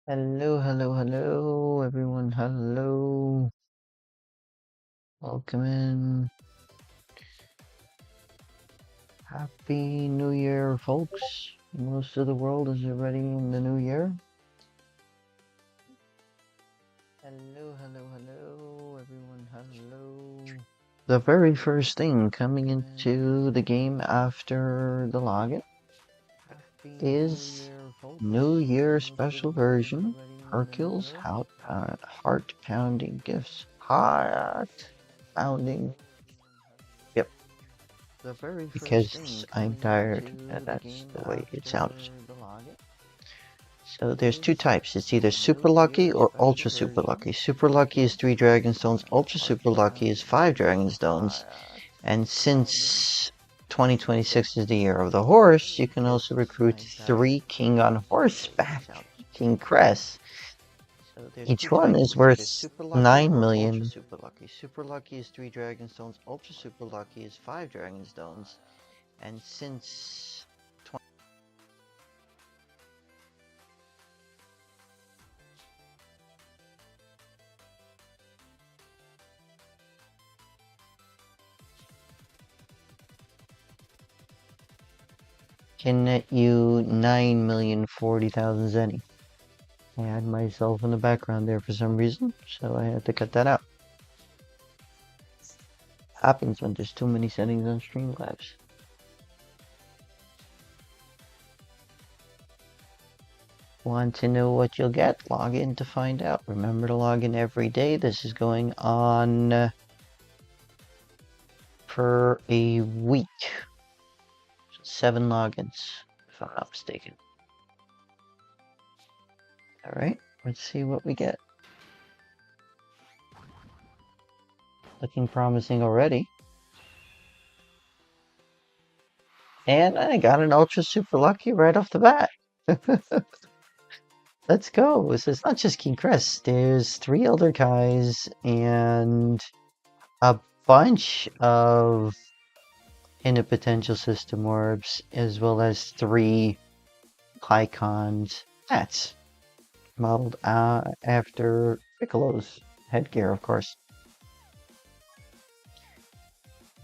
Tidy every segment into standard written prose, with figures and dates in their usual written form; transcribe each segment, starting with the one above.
Hello, hello, hello, everyone. Hello. Welcome in. Happy New Year, folks. Most of the world is already in the new year. Hello, hello, hello, everyone. Hello. The very first thing coming into the game after the login is New Year special version Hercules heart pounding gifts. Heart pounding. Yep. Because I'm tired and that's the way it sounds. So there's two types. It's either super lucky or ultra super lucky. Super lucky is 3 dragon stones. Ultra super lucky is 5 dragon stones. And since 2026 is the year of the horse, you can also recruit 3 king on horseback, King Cress. Each one is worth 9 million. Super lucky. Super lucky is 3 dragon stones. Ultra super lucky is 5 dragon stones. And since can net you 9,040,000 zenny. I had myself in the background there for some reason, so I had to cut that out. Happens when there's too many settings on Streamlabs. Want to know what you'll get? Log in to find out. Remember to log in every day. This is going on for a week. So 7 logins, if I'm not mistaken. Alright, let's see what we get. Looking promising already. And I got an ultra super lucky right off the bat. Let's go. So it's not just King Crest. There's 3 Elder Kais and a bunch of in a potential system orbs, as well as 3 Icons hats, modeled after Piccolo's headgear, of course.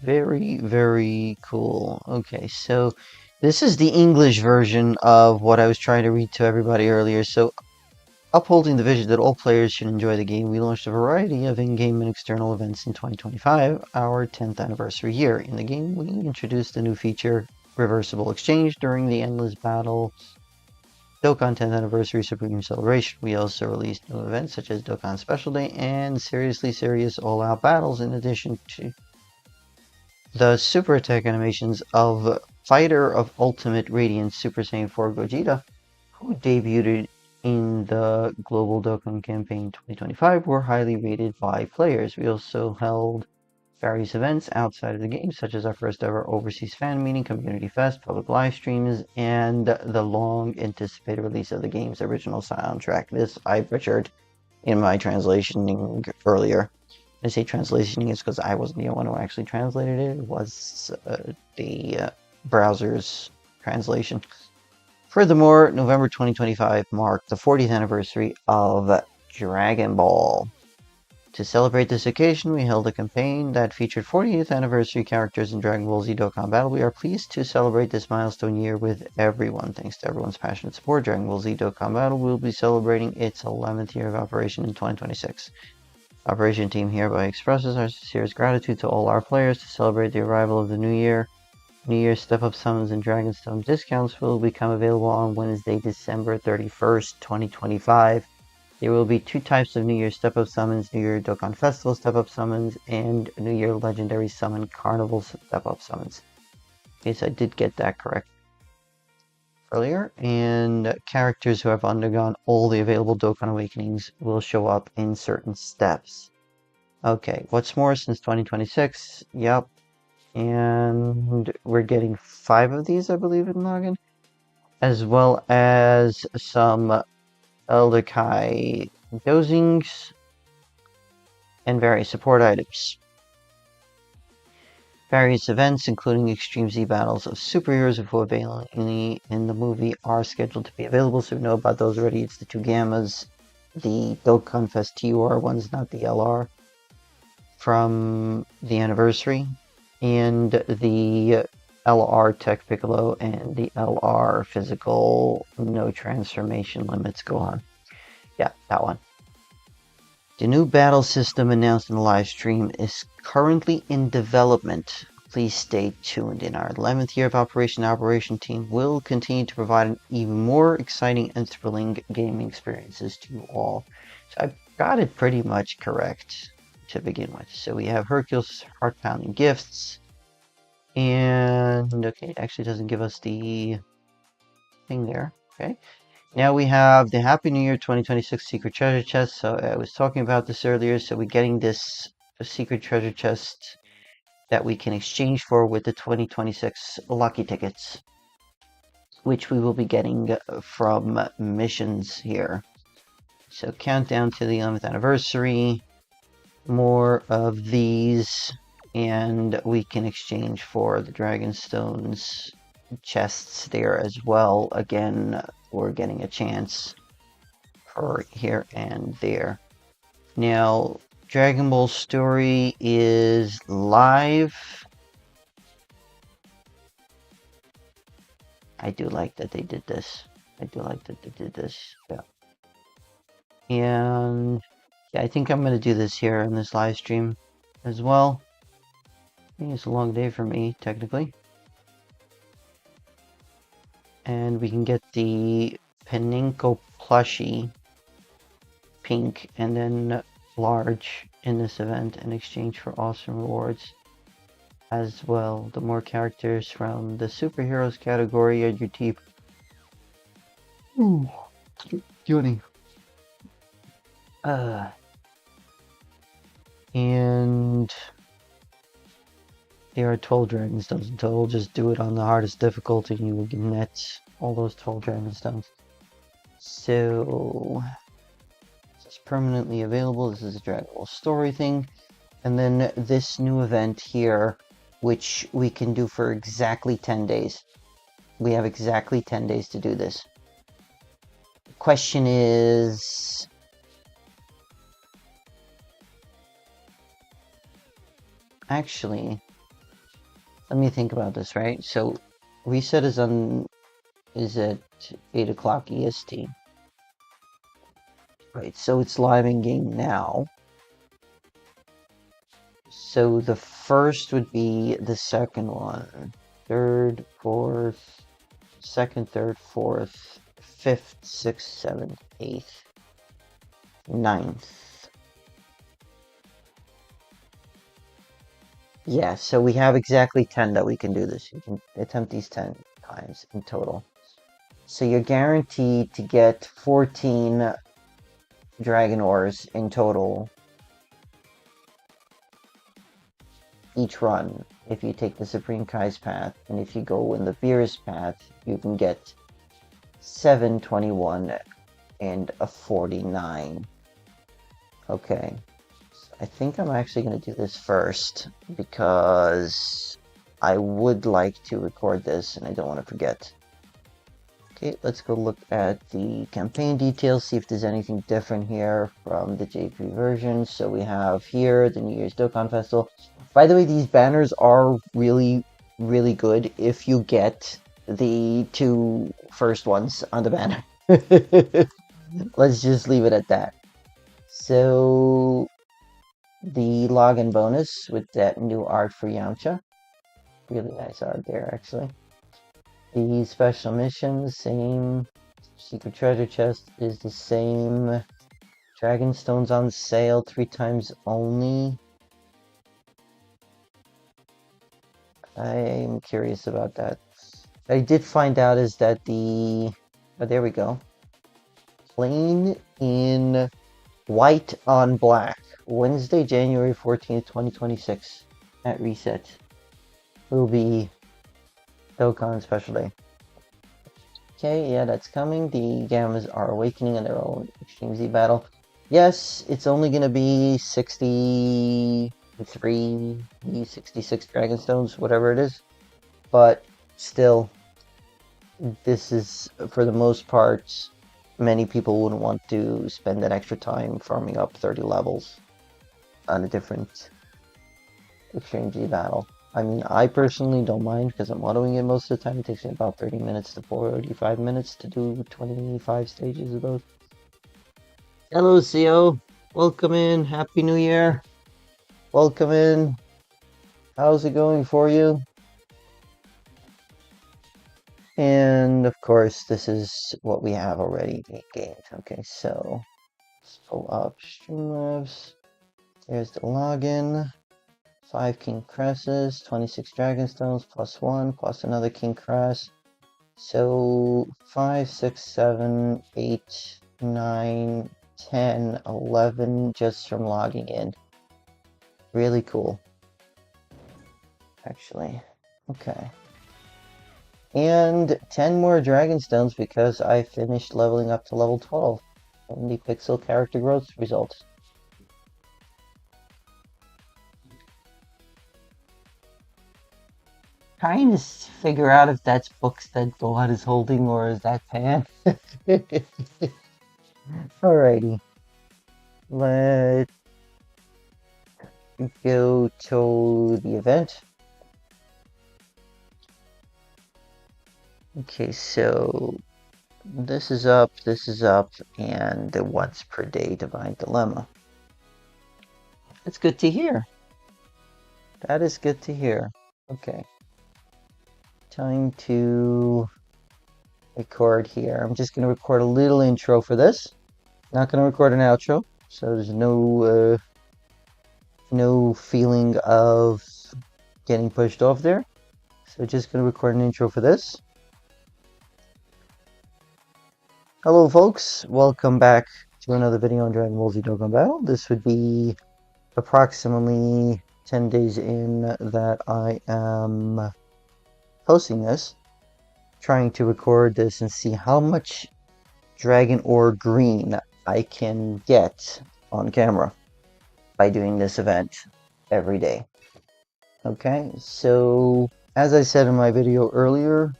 Very, very cool. Okay, so this is the English version of what I was trying to read to everybody earlier. So, upholding the vision that all players should enjoy the game, we launched a variety of in-game and external events in 2025, our 10th anniversary year. In the game, we introduced a new feature, Reversible Exchange, during the Endless Battle Dokkan 10th Anniversary Supreme Celebration. We also released new events such as Dokkan Special Day and Seriously Serious All-Out Battles, in addition to the super attack animations of Fighter of Ultimate Radiance Super Saiyan 4 Gogeta, who debuted in the Global Dokkan Campaign 2025, were highly rated by players. We also held various events outside of the game, such as our first ever overseas fan meeting, community fest, public live streams, and the long anticipated release of the game's original soundtrack. This I butchered in my translation earlier. I say translationing is because I wasn't the one who actually translated it. It was the browser's translation. Furthermore, November 2025 marked the 40th anniversary of Dragon Ball. To celebrate this occasion, we held a campaign that featured 40th anniversary characters in Dragon Ball Z Dokkan Battle. We are pleased to celebrate this milestone year with everyone. Thanks to everyone's passionate support, Dragon Ball Z Dokkan Battle will be celebrating its 11th year of operation in 2026. Operation Team hereby expresses our sincerest gratitude to all our players to celebrate the arrival of the new year. New Year's step-up summons and Dragonstone discounts will become available on Wednesday, December 31st, 2025. There will be 2 types of New Year step-up summons, New Year Dokkan Festival step-up summons, and New Year Legendary Summon Carnival step-up summons. Yes, I did get that correct earlier, and characters who have undergone all the available Dokkan Awakenings will show up in certain steps. Okay, what's more, since 2026, yep, and we're getting 5 of these, I believe, in login, as well as some Elder Kai dozings and various support items. Various events, including Extreme Z battles of superheroes who availability in the movie, are scheduled to be available, so we know about those already. It's the two Gammas, the Dokkan Fest TUR ones, not the LR, from the anniversary, and the LR Tech Piccolo and the LR Physical No Transformation Limits go on. Yeah, that one. The new battle system announced in the live stream is currently in development. Please stay tuned. In our 11th year of operation, the operation team will continue to provide even more exciting and thrilling gaming experiences to you all. So I got it pretty much correct to begin with. So we have Hercules heart-pounding gifts. And, okay, it actually doesn't give us the thing there. Okay. Now we have the Happy New Year 2026 Secret Treasure Chest. So I was talking about this earlier. So we're getting this Secret Treasure Chest that we can exchange for with the 2026 Lucky Tickets, which we will be getting from missions here. So countdown to the 11th anniversary. More of these. And we can exchange for the Dragonstones chests there as well. Again, we're getting a chance for here and there. Now, Dragon Ball Story is live. I do like that they did this. Yeah. And yeah, I think I'm going to do this here in this live stream as well. I think it's a long day for me, technically. And we can get the Paninko plushie, pink, and then large in this event in exchange for awesome rewards as well. The more characters from the superheroes category at your team. Ooh, yawning. And there are 12 Dragonstones in total. Just do it on the hardest difficulty and you will get net all those 12 Dragonstones. So, this is permanently available. This is a Dragon Ball Story thing. And then this new event here, which we can do for exactly 10 days. We have exactly 10 days to do this. The question is... Actually, let me think about this, right? So, reset is at 8 o'clock EST. Right, so it's live in game now. So the first would be the second one. Third, fourth, second, third, fourth, fifth, sixth, seventh, eighth, ninth. Yeah, so we have exactly 10 that we can do this. You can attempt these 10 times in total. So you're guaranteed to get 14 Dragon Ores in total each run if you take the Supreme Kai's path, and if you go in the Beerus path, you can get 7, 21, and a 49. Okay, so I think I'm actually going to do this first, because I would like to record this, and I don't want to forget. Okay, let's go look at the campaign details, see if there's anything different here from the JP version. So we have here the New Year's Dokkan Festival. By the way, these banners are really, really good if you get the 2 first ones on the banner. Let's just leave it at that. So, the login bonus with that new art for Yamcha. Really nice art there, actually. The special missions, same. Secret treasure chest is the same. Dragonstones on sale 3 times only. I'm curious about that. I did find out is that the... Oh, there we go. Plain in white on black. Wednesday, January 14th, 2026 at reset will be Dokkan Special Day. Okay, yeah, that's coming. The Gammas are awakening in their own Extreme Z battle. Yes, it's only going to be 60 66 Dragonstones, whatever it is. But still, this is, for the most part, many people wouldn't want to spend that extra time farming up 30 levels on a different Extreme G battle. I mean, I personally don't mind because I'm autoing it most of the time. It takes me about 30 minutes to 45 minutes to do 25 stages of those. Hello, CO. Welcome in. Happy New Year. Welcome in. How's it going for you? And of course, this is what we have already gained. Okay, so let's pull up Streamlabs. There's the login. 5 King Cresses, 26 Dragonstones, plus 1, plus another King Cress. So 5, 6, 7, 8, 9, 10, 11 just from logging in. Really cool. Actually. Okay. And 10 more Dragonstones because I finished leveling up to level 12 from the Pixel character growth results. Trying to figure out if that's books that God is holding or is that Pan. Alrighty. Let's go to the event. Okay, so this is up, and the once per day divine dilemma. That's good to hear. That is good to hear. Okay. Time to record here. I'm just going to record a little intro for this. Not going to record an outro, so there's no feeling of getting pushed off there. So just going to record an intro for this. Hello folks, welcome back to another video on Dragon Ball Z Dokkan Battle. This would be approximately 10 days in that I am posting this, trying to record this and see how much Dragon Ore Green I can get on camera by doing this event every day. Okay, so as I said in my video earlier,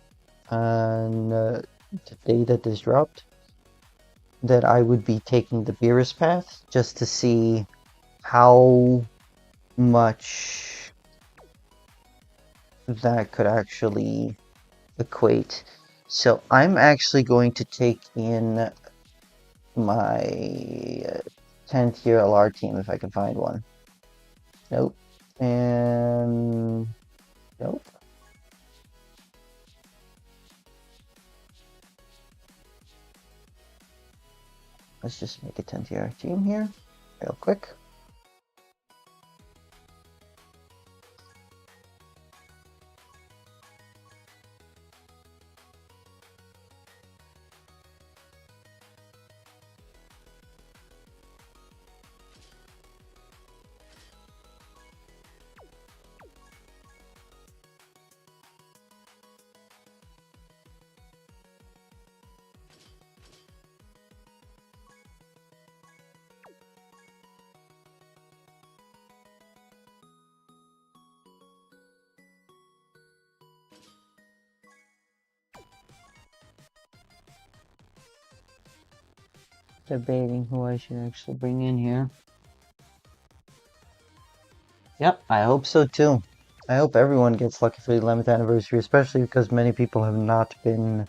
on the day that this dropped, that I would be taking the Beerus path just to see how much that could actually equate. So I'm actually going to take in my 10th tier LR team if I can find one. Nope. And nope. Let's just make a 10th tier team here real quick. Debating who I should actually bring in here. Yep, I hope so too. I hope everyone gets lucky for the 11th anniversary, especially because many people have not been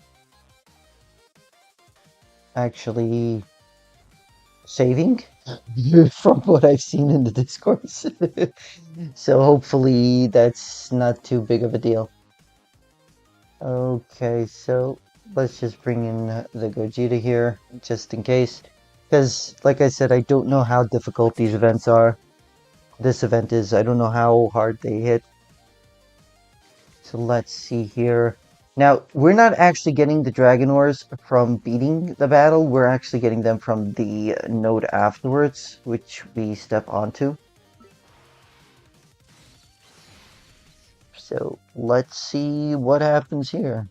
actually saving from what I've seen in the discourse. So hopefully that's not too big of a deal. Okay, so let's just bring in the Gogeta here, just in case. Because, like I said, I don't know how difficult these events are. This event is, I don't know how hard they hit. So let's see here. Now, we're not actually getting the Dragon Ores from beating the battle. We're actually getting them from the node afterwards, which we step onto. So let's see what happens here.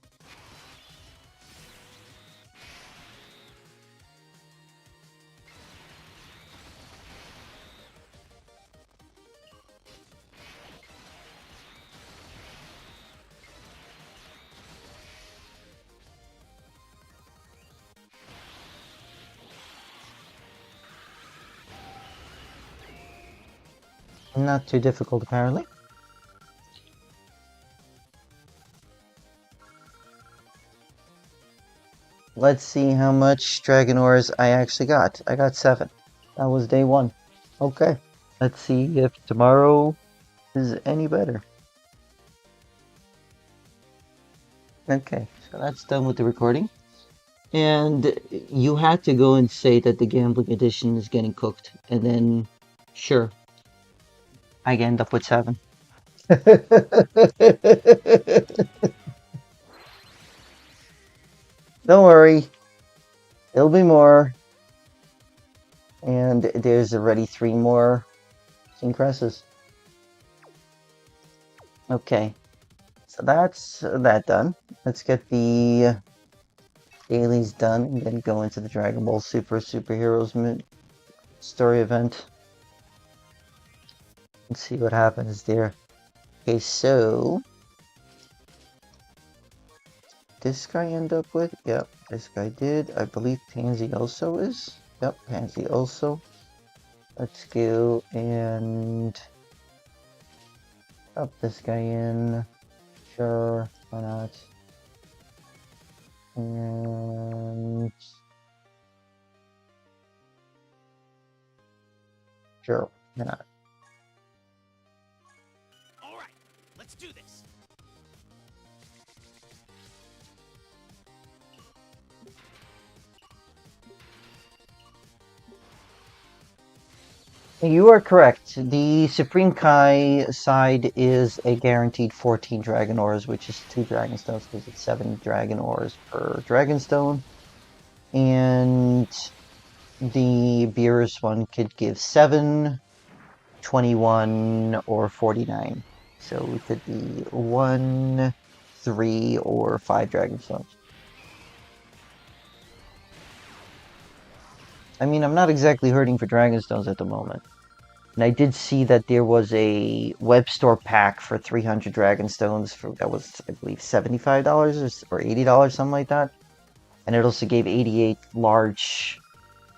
Not too difficult, apparently. Let's see how much Dragon Ores I actually got. I got 7. That was day 1. Okay. Let's see if tomorrow is any better. Okay, so that's done with the recording. And you had to go and say that the gambling edition is getting cooked. And then, sure, I end up with 7. Don't worry, there'll be more. And there's already 3 more King Cresses. Okay, so that's that done. Let's get the dailies done and then go into the Dragon Ball Super Superheroes story event. Let's see what happens there. Okay, so this guy end up with? Yep, this guy did. I believe Pansy also is. Yep, Pansy also. Let's go and up this guy in. Sure, why not? And sure, why not? All right, let's do this. You are correct. The Supreme Kai side is a guaranteed 14 Dragon Ores, which is 2 Dragon Stones because it's 7 Dragon Ores per Dragon Stone. And the Beerus one could give 7, 21, or 49. So it could be 1, 3, or 5 Dragon Stones. I mean, I'm not exactly hurting for Dragon Stones at the moment. And I did see that there was a web store pack for 300 Dragon Stones that was, I believe, $75 or $80, something like that. And it also gave 88 large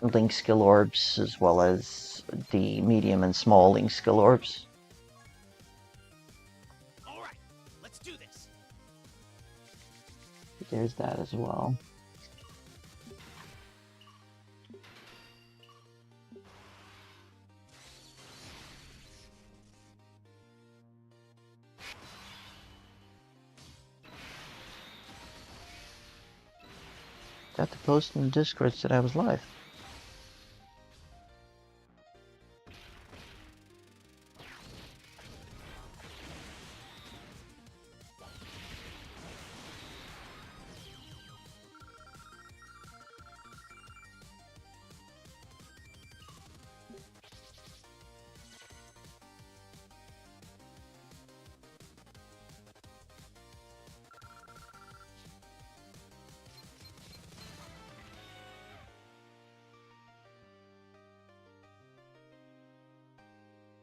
Link Skill Orbs, as well as the medium and small Link Skill Orbs. All right, let's do this. There's that as well. Got to post in the Discord that I was live.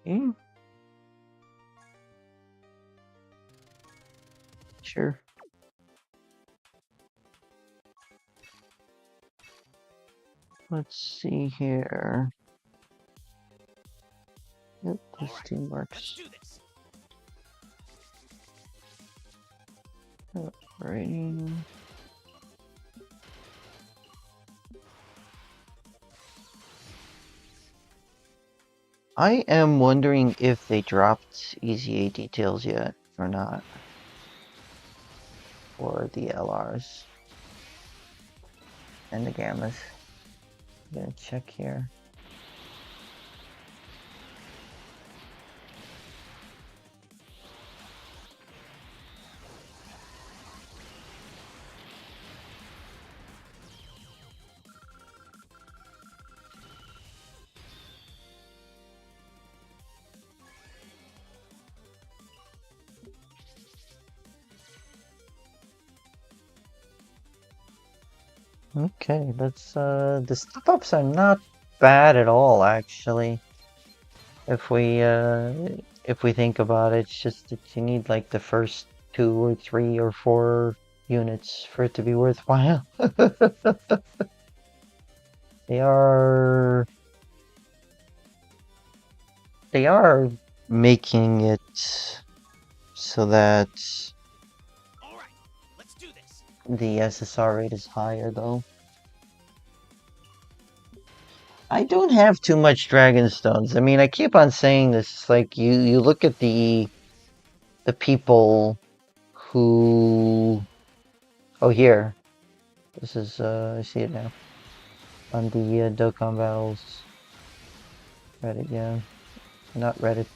Yeah. Sure. Let's see here. Yep, this All right, team let's works. do this. Rating. I am wondering if they dropped EZA details yet or not for the LRs and the Gammas. I'm gonna check here. Okay, let's the step ups are not bad at all actually. If we think about it, it's just that you need like the first 2 or 3 or 4 units for it to be worthwhile. They are making it so that All right, let's do this. the SSR rate is higher, though. I don't have too much Dragon Stones. I mean, I keep on saying this. Like, you look at the people who... Oh, here. This is, I see it now. On the Dokkan Battles. Reddit, yeah. Not Reddit.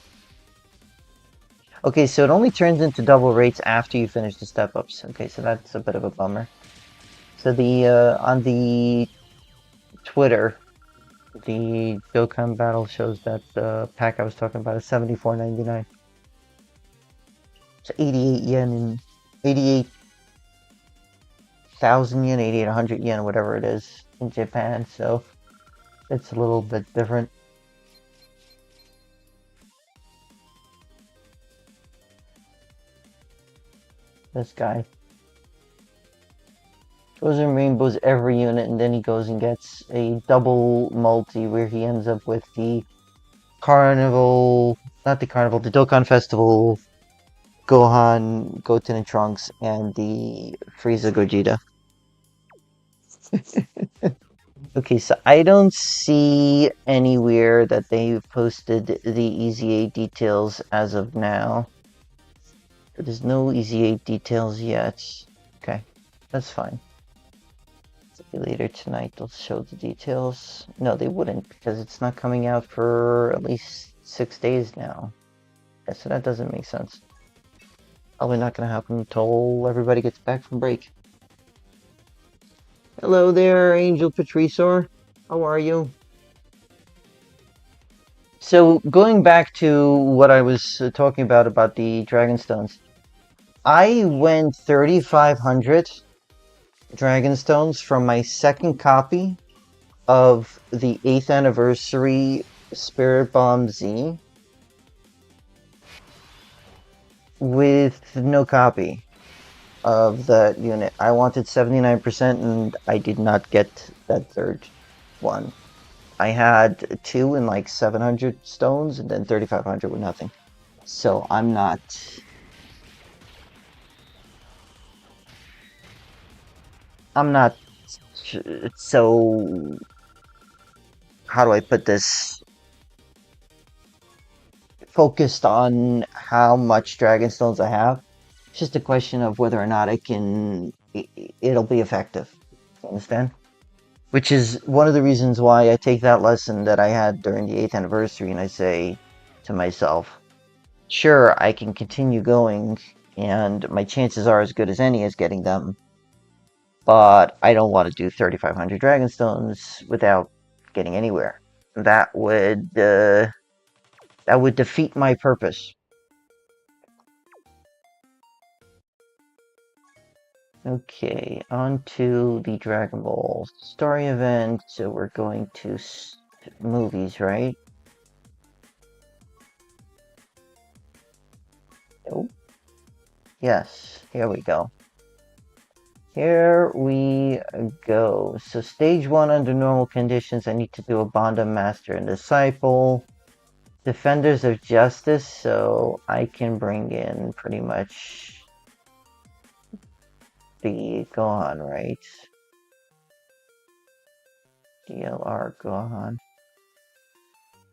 Okay, so it only turns into double rates after you finish the step-ups. Okay, so that's a bit of a bummer. So on the Twitter, the Dokkan Battle shows that the pack I was talking about is 74.99. So 88 yen and 88,000 yen, 8,800 yen, whatever it is in Japan. So it's a little bit different. This guy goes in rainbows every unit, and then he goes and gets a double multi where he ends up with the Carnival, not the Carnival, the Dokkan Festival, Gohan, Goten and Trunks, and the Frieza Gogeta. Okay, so I don't see anywhere that they've posted the EZA details as of now. There's no EZA details yet. Okay, that's fine. Maybe later tonight they'll show the details. No, they wouldn't, because it's not coming out for at least 6 days now. Yeah, so that doesn't make sense. Probably not going to happen until everybody gets back from break. Hello there, Angel Patriceor. How are you? So, going back to what I was talking about the Dragonstones. I went 3,500 Dragonstones from my second copy of the 8th anniversary Spirit Bomb Z with no copy of that unit. I wanted 79% and I did not get that third one. I had 2 in like 700 stones and then 3,500 with nothing. So I'm not... so... How do I put this? Focused on how much Dragonstones I have. It's just a question of whether or not it'll be effective. Understand? Which is one of the reasons why I take that lesson that I had during the 8th anniversary and I say to myself, sure, I can continue going and my chances are as good as any as getting them, but I don't want to do 3,500 Dragonstones without getting anywhere. That would defeat my purpose. Okay, on to the Dragon Ball story event. So we're going to movies, right? Oh, yes, here we go. Here we go. So stage 1 under normal conditions, I need to do a Banda Master and Disciple. Defenders of Justice, so I can bring in pretty much the Gohan, right? DLR Gohan.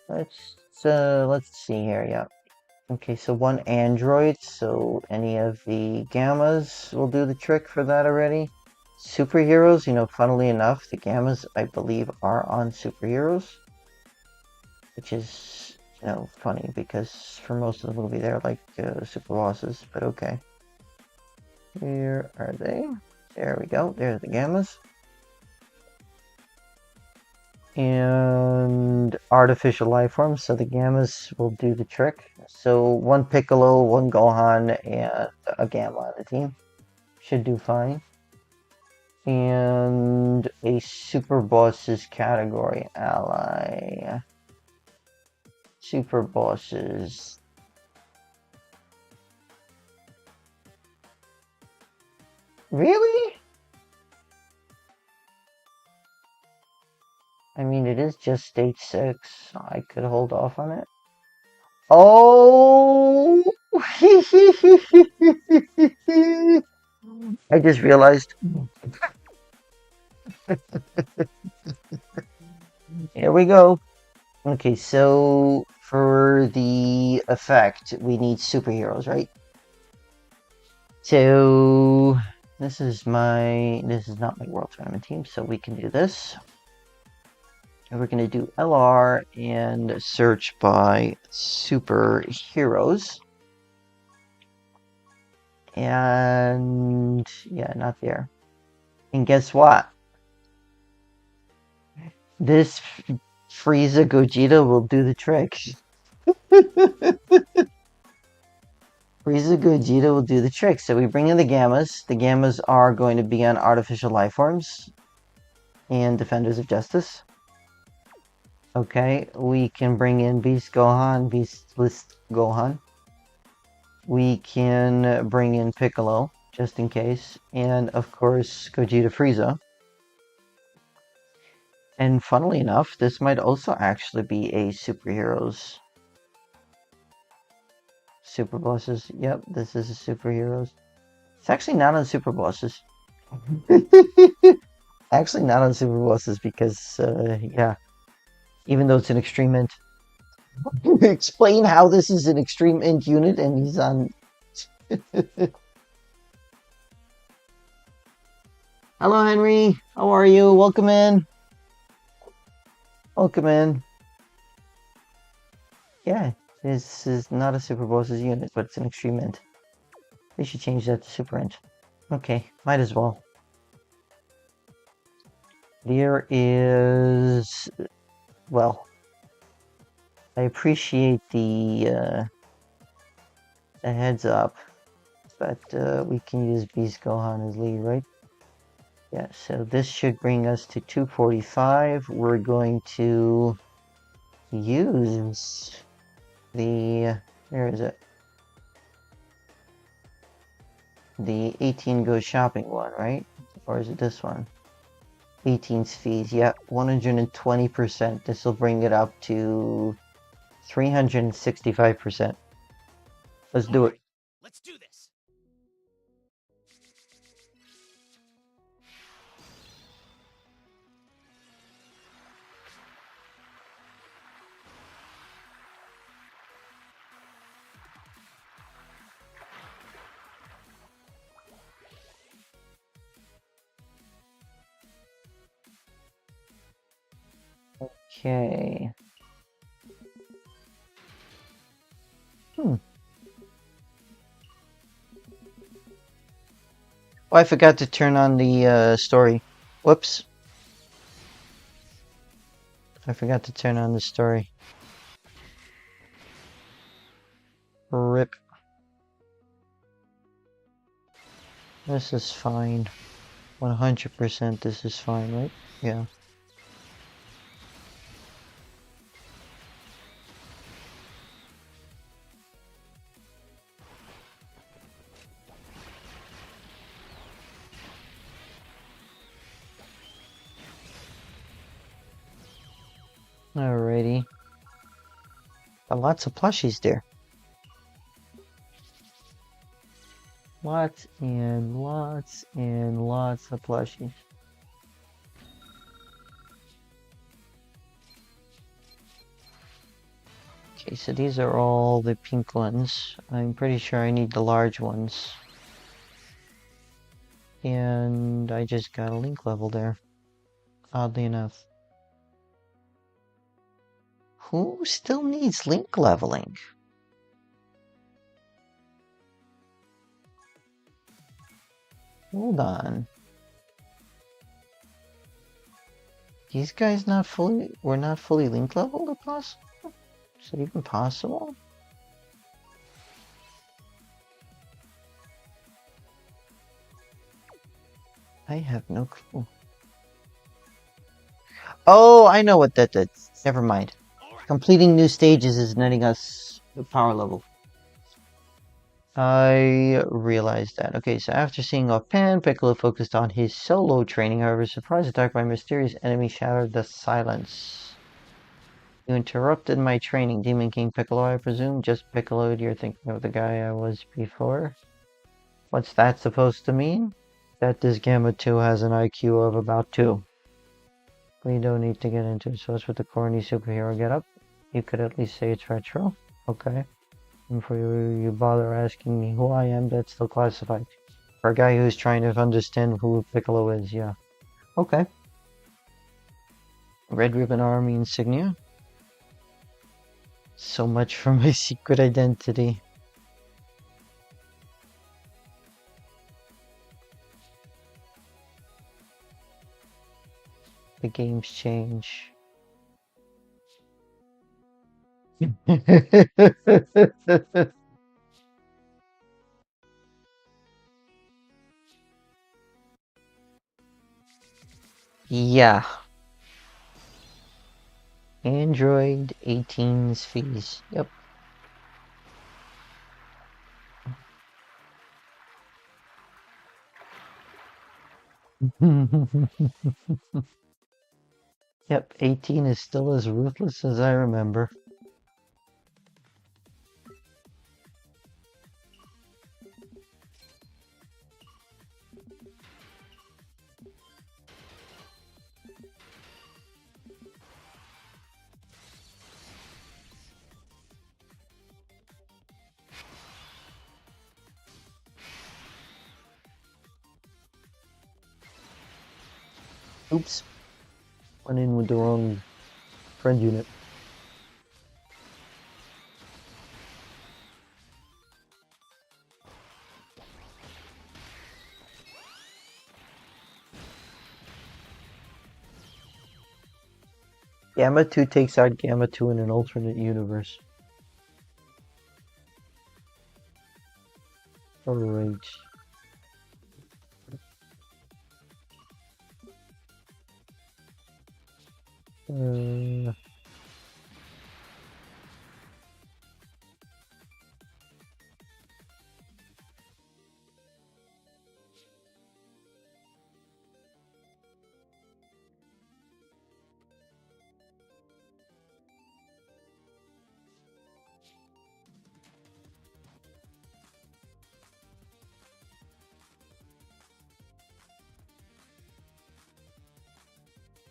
Let's see here, yeah. Okay, so 1 android, so any of the Gammas will do the trick for that already. Superheroes, funnily enough, the Gammas, I believe, are on superheroes. Which is, funny, because for most of the movie they're like super bosses, but okay. Where are they? There we go, there's the Gammas. And artificial life forms, so the Gammas will do the trick. So 1 Piccolo, 1 Gohan, and a Gamma on the team. Should do fine. And a Super Bosses category ally. Super Bosses. Really? I mean, it is just stage 6. I could hold off on it. Oh! I just realized. Here we go. Okay, so for the effect, we need superheroes, right? So this is not my World Tournament team, so we can do this. And we're going to do LR and search by superheroes. And yeah, not there. And guess what? This Frieza Gogeta will do the trick. Frieza Gogeta will do the trick. So we bring in the Gammas. The Gammas are going to be on Artificial Life Forms and Defenders of Justice. Okay, we can bring in Beast Gohan, Beastless Gohan. We can bring in Piccolo, just in case. And, of course, Gogeta Frieza. And funnily enough, this might also actually be a superheroes. Super bosses. Yep, this is a superheroes. It's actually not on super bosses. Actually not on super bosses because, yeah, even though it's an extreme int. Explain how this is an extreme int unit and he's on... Hello, Henry. How are you? Welcome in. Welcome in. Yeah, this is not a super bosses unit, but it's an extreme int. They should change that to super int. Okay, might as well. There is... Well, I appreciate the heads up, but we can use Beast Gohan as lead, right? Yeah, so this should bring us to 245. We're going to use the... Where is it? The 18 Go Shopping one, right? Or is it this one? 18's fees, yeah, 120%. This will bring it up to 365%. Let's do it. Let's do this. Okay. Oh, I forgot to turn on the story. Whoops. I forgot to turn on the story. RIP. This is fine. 100% this is fine, right? Yeah. Alrighty. Lots of plushies there. Lots and lots and lots of plushies. Okay, so these are all the pink ones. I'm pretty sure I need the large ones. And I just got a link level there. Oddly enough. Who still needs link leveling? Hold on. These guys were not fully link leveled, if possible? Is it even possible? I have no clue. Oh, I know what that did. Never mind. Completing new stages is netting us the power level. I realized that. Okay, so after seeing off Pan, Piccolo focused on his solo training. However, surprise attack by a mysterious enemy shattered the silence. You interrupted my training, Demon King Piccolo, I presume? Just Piccolo, you're thinking of the guy I was before? What's that supposed to mean? That this Gamma 2 has an IQ of about 2. We don't need to get into it, so what's with the corny superhero getup? You could at least say it's retro. Okay. And before you bother asking me who I am, that's still classified. For a guy who's trying to understand who Piccolo is, yeah. Okay. Red Ribbon Army insignia. So much for my secret identity. The games change. Yeah. Android 18's fees. Yep. Yep, 18 is still as ruthless as I remember. Oops. Went in with the wrong friend unit. Gamma 2 takes out Gamma 2 in an alternate universe. Alright.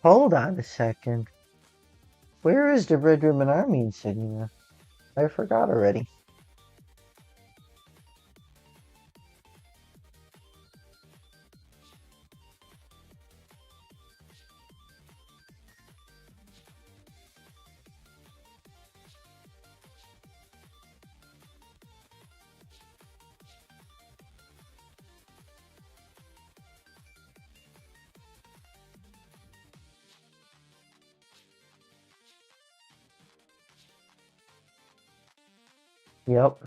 Hold on a second. Where is the Red Ribbon Army insignia? I forgot already. Yep.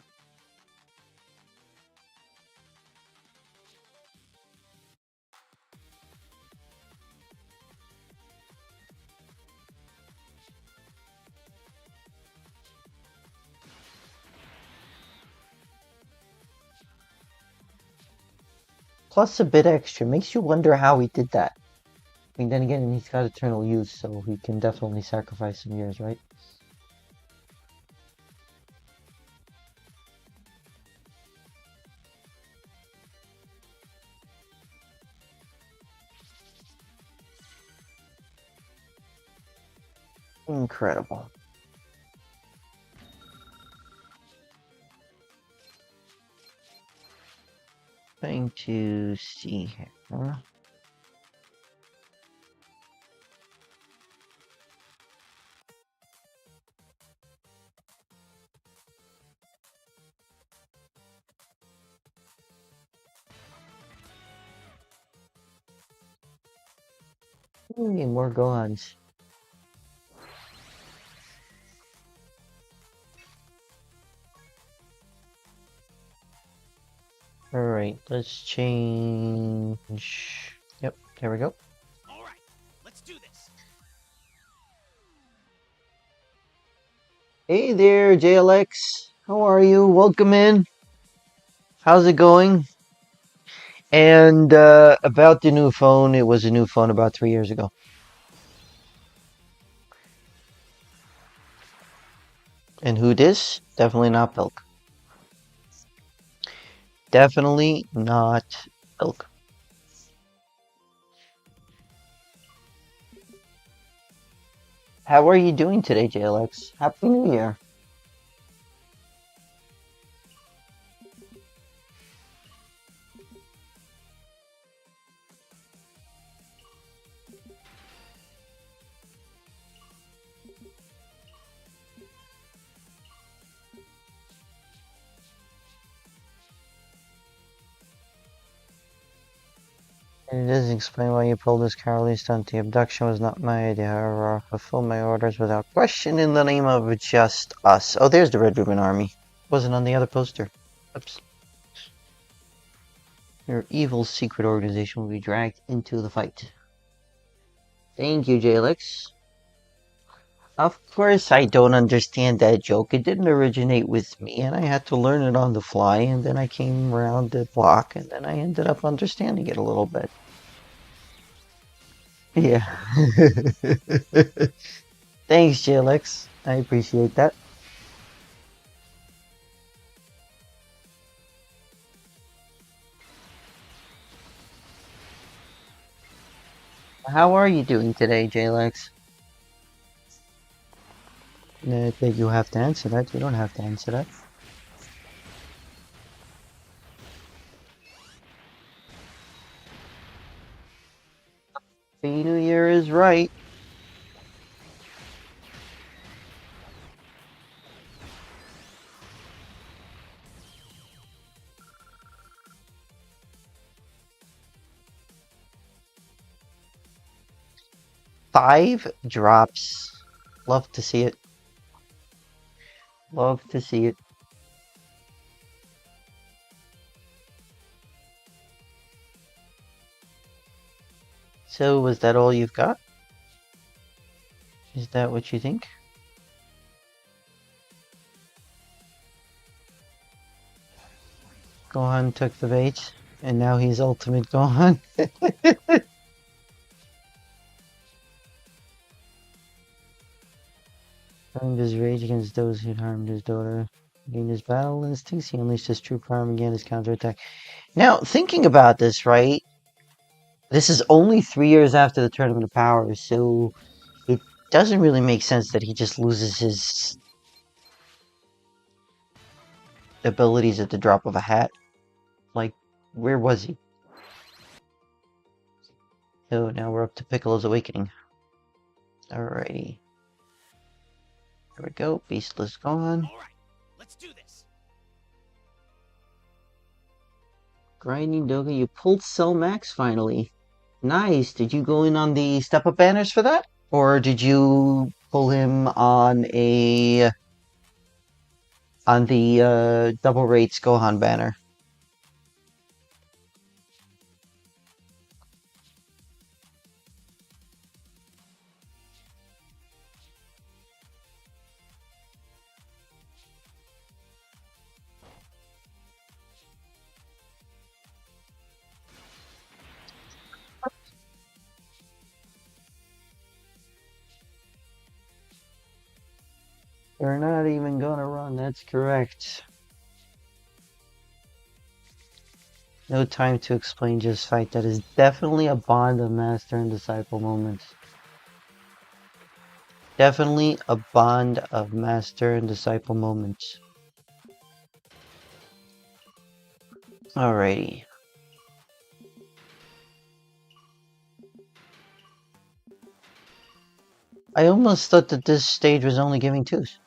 Plus a bit extra. Makes you wonder how he did that. I mean, then again, he's got eternal youth, so he can definitely sacrifice some years, right? Incredible. Trying to see here. Need more Gohans. Alright, let's change. Yep, there we go. Alright, let's do this. Hey there, JLX. How are you? Welcome in. How's it going? And about the new phone, it was a new phone about 3 years ago. And who dis? Definitely not Pilk. Definitely not Pilk. How are you doing today, JLX? Happy New Year. It doesn't explain why you pulled this cowardly stunt. The abduction was not my idea. However, I fulfilled my orders without question in the name of just us. Oh, there's the Red Ribbon Army. Wasn't on the other poster. Oops. Your evil secret organization will be dragged into the fight. Thank you, JLX. Of course, I don't understand that joke. It didn't originate with me, and I had to learn it on the fly, and then I came around the block, and then I ended up understanding it a little bit. Yeah. Thanks, JLX. I appreciate that. How are you doing today, JLX? That you have to answer that. You don't have to answer that. Happy New Year is right. Five drops. Love to see it. Love to see it. So, was that all you've got? Is that what you think? Gohan took the bait, and now he's Ultimate Gohan. Turned his rage against those who'd harmed his daughter. Gained his battle instincts, he unleashed his true power and began his counterattack. Now, thinking about this, right? This is only 3 years after the Tournament of Power, so it doesn't really make sense that he just loses his abilities at the drop of a hat. Like, where was he? So now we're up to Piccolo's Awakening. Alrighty. Here we go. Beastless Gohan. All right, let's do this. Grinding Dokkan, you pulled Cell Max finally. Nice. Did you go in on the step up banners for that? Or did you pull him on the double rates Gohan banner? They're not even gonna run, that's correct. No time to explain, just fight. That is definitely a bond of master and disciple moment. Definitely a bond of master and disciple moment. Alrighty. I almost thought that this stage was only giving twos.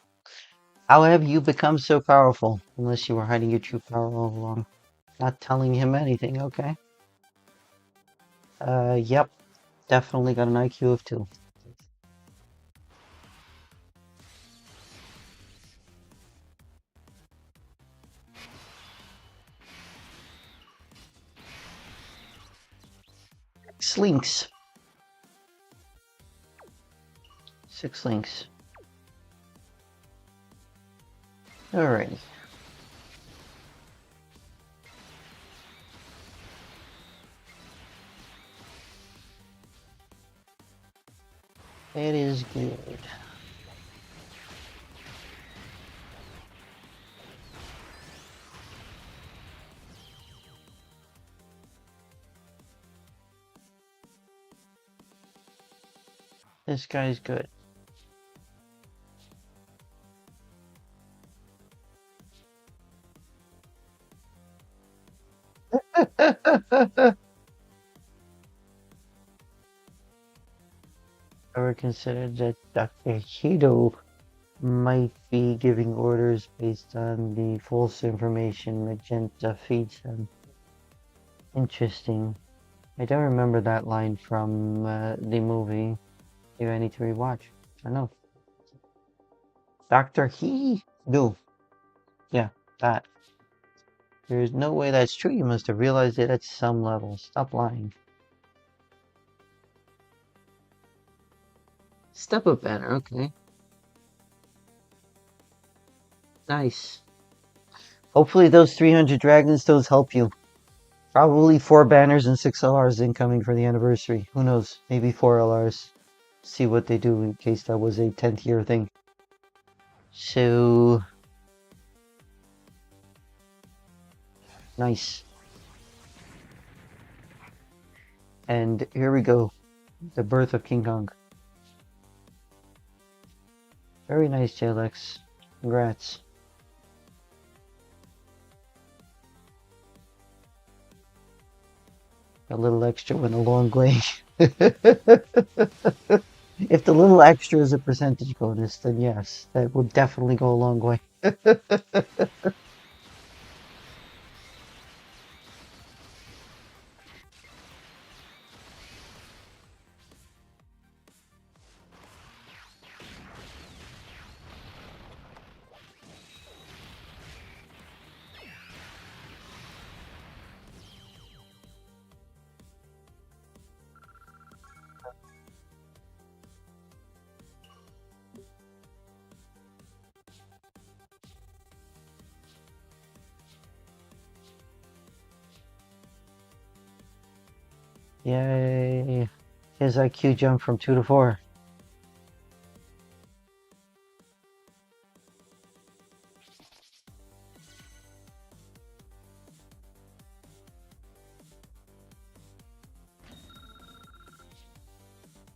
How have you become so powerful? Unless you were hiding your true power all along. Not telling him anything, okay. Yep. Definitely got an IQ of 2. Slinks. 6 links. Alrighty. It is good. This guy's good. Ever considered that Dr. Hito might be giving orders based on the false information Magenta feeds him? Interesting. I don't remember that line from the movie. Maybe I need to rewatch. I don't know. Dr. He? No. Yeah, that. There's no way that's true. You must have realized it at some level. Stop lying. Step up banner, okay. Nice. Hopefully those 300 Dragonstones help you. Probably 4 banners and 6 LRs incoming for the anniversary. Who knows? Maybe 4 LRs. See what they do in case that was a 10th year thing. So... nice. And here we go. The birth of King Kong. Very nice, JLX. Congrats. A little extra went a long way. If the little extra is a percentage bonus, then yes, that will definitely go a long way. Yay. His IQ jumped from 2 to 4.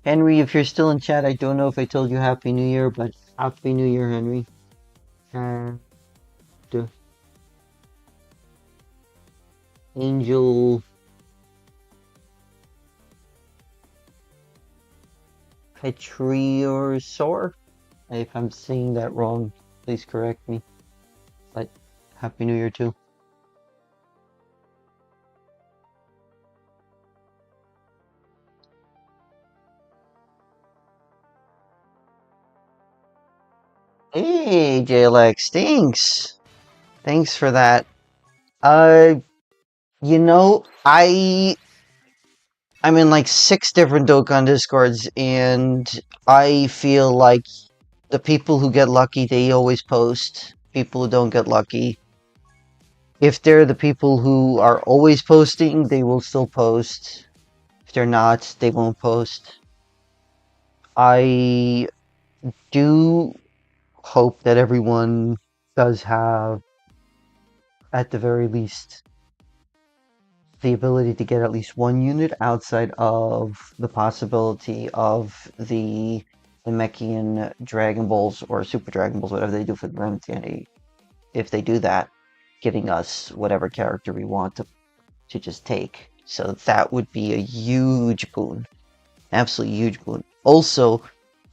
Henry, if you're still in chat, I don't know if I told you Happy New Year, but Happy New Year, Henry. The Angel Petriosaur. If I'm saying that wrong, please correct me. But Happy New Year too. Hey, JLX, thanks. Thanks for that. You know, I'm in like 6 different Dokkan Discords, and I feel like the people who get lucky, they always post. People who don't get lucky, if they're the people who are always posting, they will still post. If they're not, they won't post. I do hope that everyone does have, at the very least, the ability to get at least 1 unit outside of the possibility of the Namekian Dragon Balls or Super Dragon Balls, whatever they do for the Remedy. If they do that, getting us whatever character we want to just take. So that would be a huge boon. Absolutely huge boon. Also,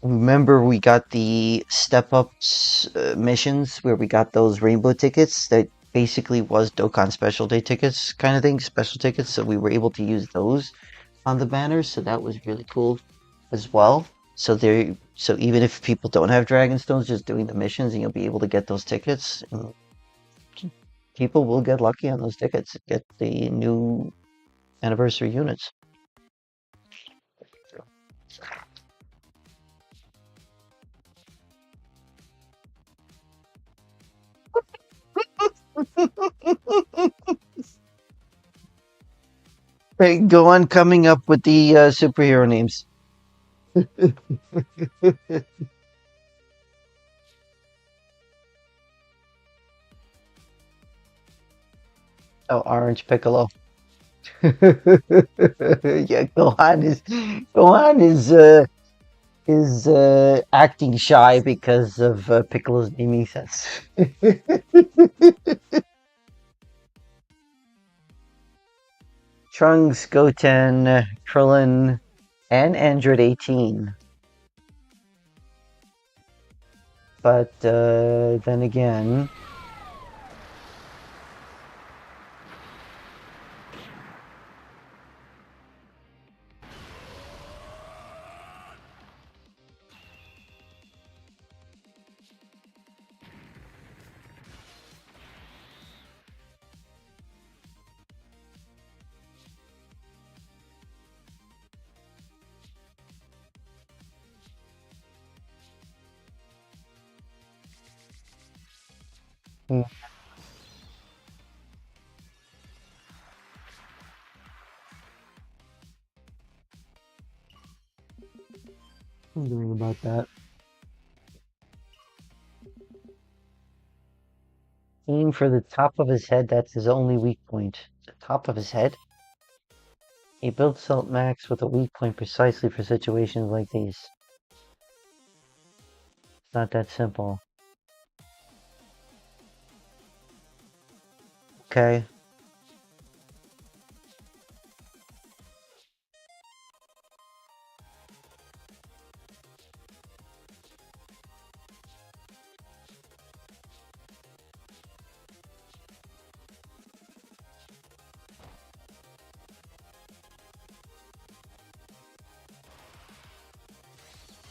remember we got the step-ups missions where we got those rainbow tickets that basically was Dokkan special day tickets kind of thing, special tickets, so we were able to use those on the banners, so that was really cool as well. So even if people don't have Dragonstones, just doing the missions and you'll be able to get those tickets. And people will get lucky on those tickets, get the new anniversary units. Hey, go on coming up with the superhero names. Oh, Orange Piccolo. Yeah, Gohan is is acting shy because of Piccolo's naming sense. Trunks, Goten, Krillin, and Android 18. But then again, hmm, wondering about that. Aim for the top of his head, that's his only weak point. The top of his head? He built Salt Max with a weak point precisely for situations like these. It's not that simple. Okay.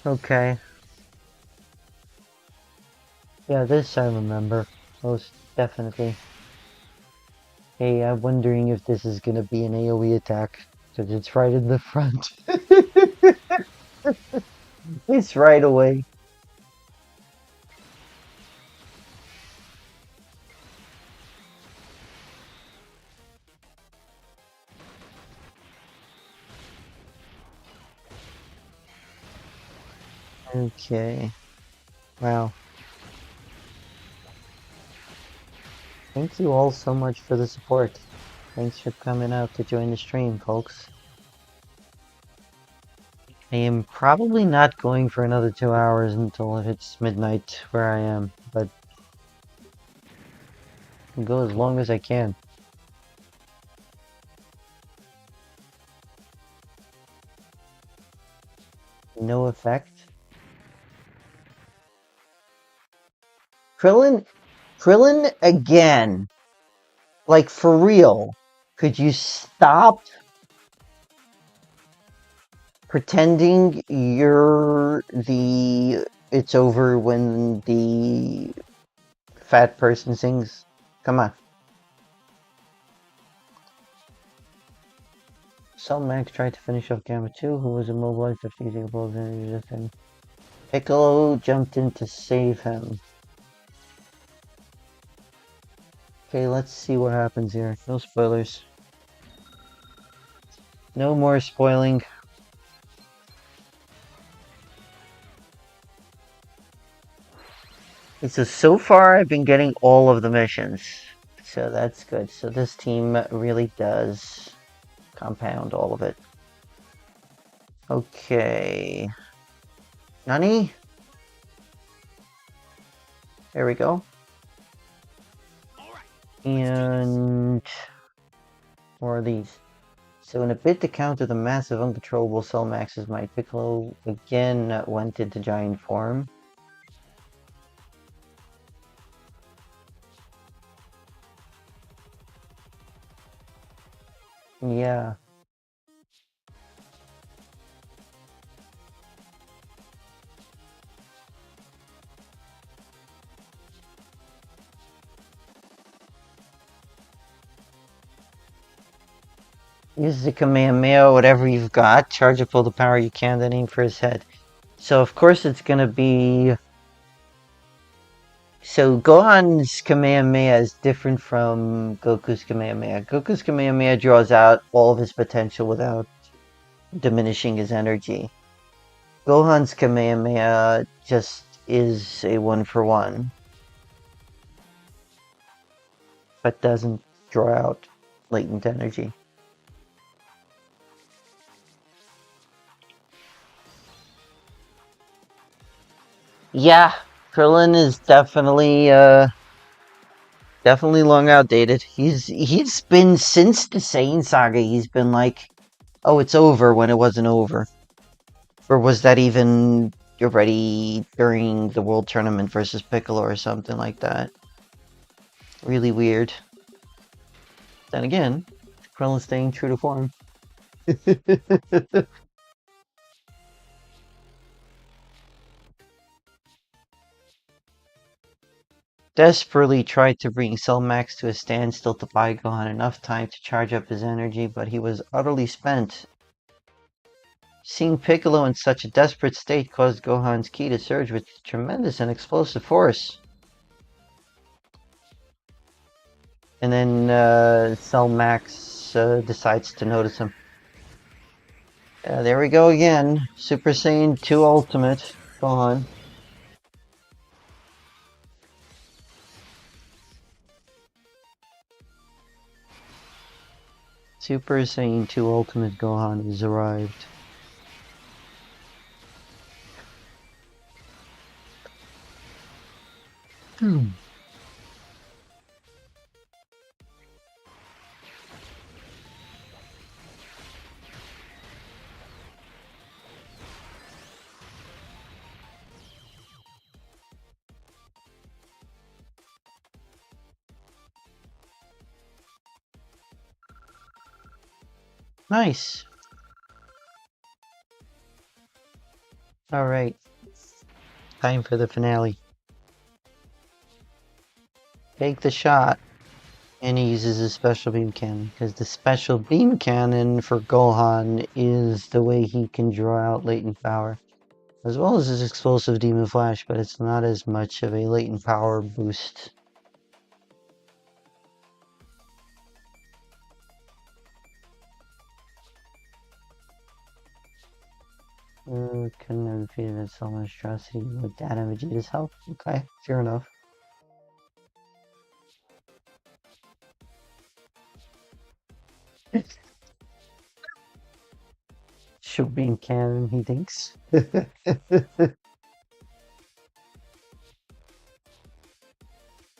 Okay. Yeah, this I remember. Most definitely. Hey, I'm wondering if this is gonna be an AoE attack. Because it's right in the front. It's right away. Okay. Wow. Thank you all so much for the support. Thanks for coming out to join the stream, folks. I am probably not going for another 2 hours until it's midnight where I am, but I'll go as long as I can. No effect. Krillin again. Like, for real. Could you stop pretending you're the it's over when the fat person sings? Come on. Cell Max tried to finish off Gamma 2, who was immobilized after using a bullet and resistant. Piccolo jumped in to save him. Okay, let's see what happens here. No spoilers. No more spoiling. So far I've been getting all of the missions. So that's good. So this team really does compound all of it. Okay. Nani? There we go. And more of these. So in a bid to counter the massive uncontrollable Cell Max's might, Piccolo again went into giant form. Yeah. Use the Kamehameha, whatever you've got. Charge up all the power you can, then aim for his head. So of course it's gonna be... So Gohan's Kamehameha is different from Goku's Kamehameha. Goku's Kamehameha draws out all of his potential without diminishing his energy. Gohan's Kamehameha just is a 1-for-1, but doesn't draw out latent energy. Yeah, Krillin is definitely long outdated. He's been since the Saiyan saga. He's been like, oh, it's over when it wasn't over, or was that even already during the World Tournament versus Piccolo or something like that? Really weird. Then again, Krillin staying true to form. Desperately tried to bring Cell Max to a standstill to buy Gohan enough time to charge up his energy, but he was utterly spent. Seeing Piccolo in such a desperate state caused Gohan's ki to surge with tremendous and explosive force. And then Cell Max decides to notice him. There we go again. Super Saiyan 2 Ultimate. Gohan. Super Saiyan 2 Ultimate Gohan has arrived. Nice. Alright. Time for the finale. Take the shot. And he uses his special beam cannon, because the special beam cannon for Gohan is the way he can draw out latent power. As well as his explosive Demon Flash, but it's not as much of a latent power boost. Couldn't have defeated so monstrosity with that Vegeta's help. Okay, fair enough. Should be in canon, he thinks.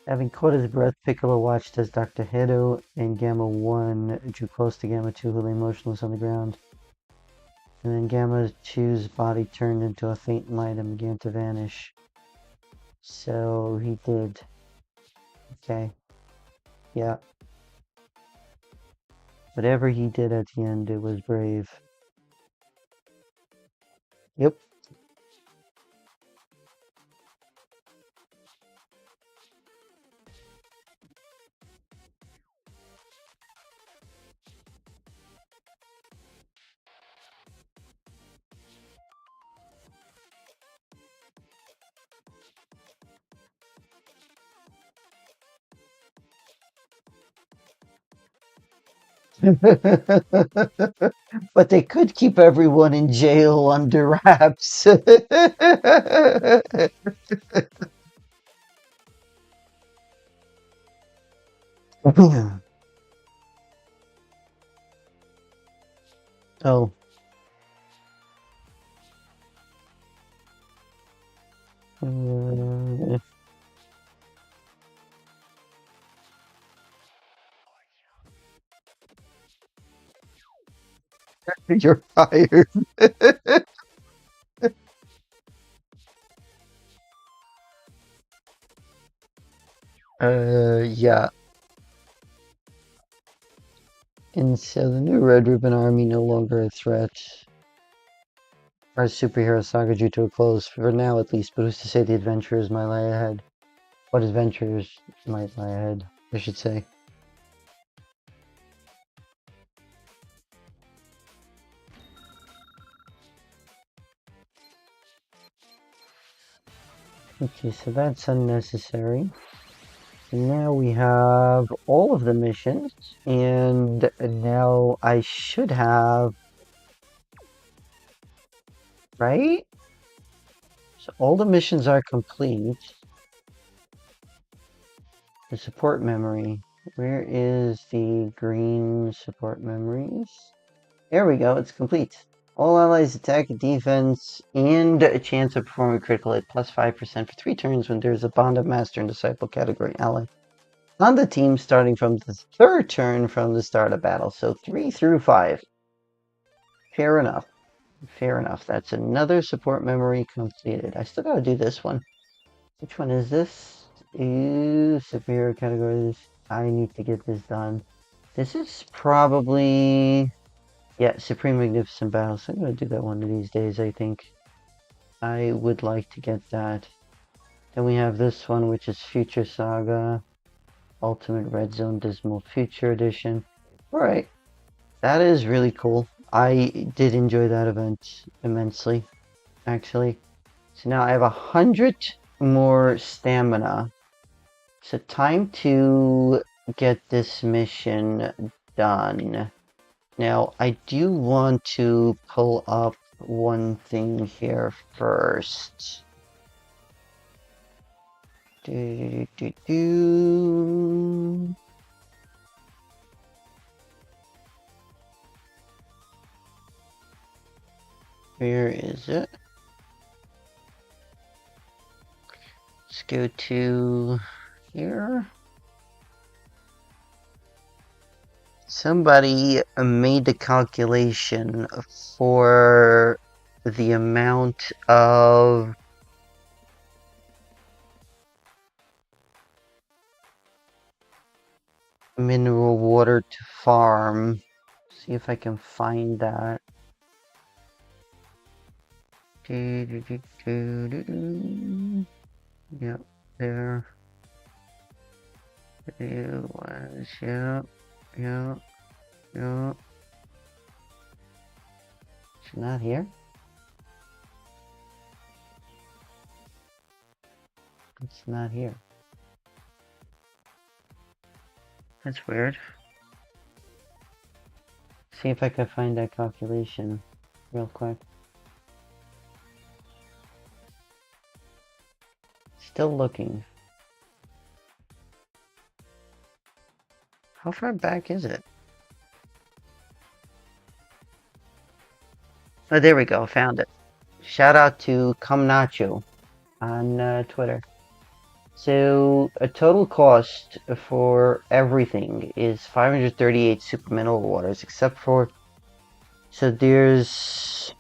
Having caught his breath, Piccolo watched as Dr. Hedo and Gamma 1 drew close to Gamma 2, who lay motionless on the ground. And then Gamma 2's body turned into a faint light and began to vanish. So he did. Okay. Yeah. Whatever he did at the end, it was brave. Yep. But they could keep everyone in jail under wraps. Oh. You're fired. Yeah. And so the new Red Ribbon Army no longer a threat. Our superhero saga drew to a close, for now at least, but who's to say the adventures might lie ahead? What adventures might lie ahead, I should say. Okay, so that's unnecessary. And now we have all of the missions, and now I should have, right? So all the missions are complete. The support memory. Where is the green support memories? There we go, it's complete. All allies attack, defense, and a chance of performing a critical hit plus 5% for 3 turns when there's a Bond of Master and Disciple category ally on the team starting from the 3rd turn from the start of battle. So 3 through 5. Fair enough. Fair enough. That's another support memory completed. I still gotta do this one. Which one is this? Ooh, superior categories. I need to get this done. This is probably... Yeah, Supreme Magnificent Battles. I'm gonna do that one of these days, I think. I would like to get that. Then we have this one, which is Future Saga. Ultimate Red Zone Dismal Future Edition. Alright. That is really cool. I did enjoy that event immensely, actually. So now I have 100 more stamina. So time to get this mission done. Now, I do want to pull up one thing here first. Where is it? Let's go to here. Somebody made the calculation for the amount of mineral water to farm. See if I can find that. Yep, there. It was, yeah. It's not here. It's not here. That's weird. See if I can find that calculation real quick. Still looking. How far back is it? Oh, there we go. Found it. Shout out to Come Nacho on Twitter. So, a total cost for everything is 538 super mineral waters, except for... So there's...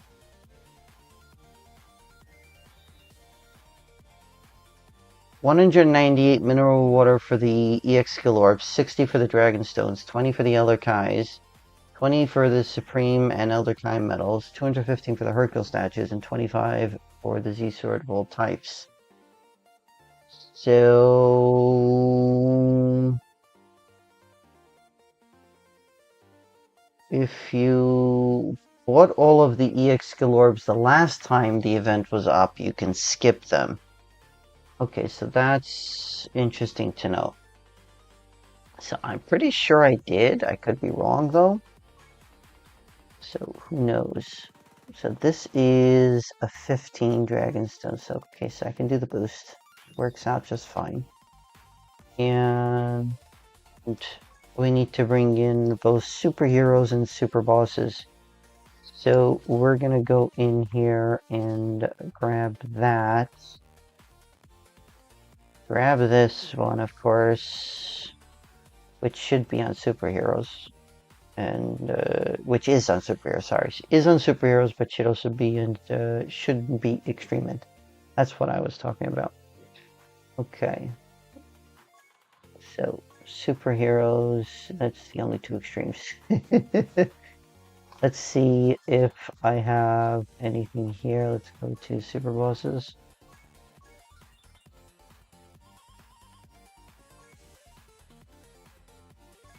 198 mineral water for the EX skill orbs, 60 for the dragon stones, 20 for the Elder Kais, 20 for the Supreme and Elder Kai medals, 215 for the Hercule statues, and 25 for the Z-Sword of all types. So... if you bought all of the EX skill orbs the last time the event was up, you can skip them. Okay, so that's interesting to know. So I'm pretty sure I did. I could be wrong, though. So who knows? So this is a 15 Dragonstone. So, okay, so I can do the boost. Works out just fine. And we need to bring in both superheroes and super bosses. So we're gonna go in here and grab that. Grab this one, of course, which should be on superheroes. And which is on superheroes, sorry. Is on superheroes, but should also be and shouldn't be extreme end. That's what I was talking about. Okay. So superheroes, that's the only two extremes. Let's see if I have anything here. Let's go to super bosses.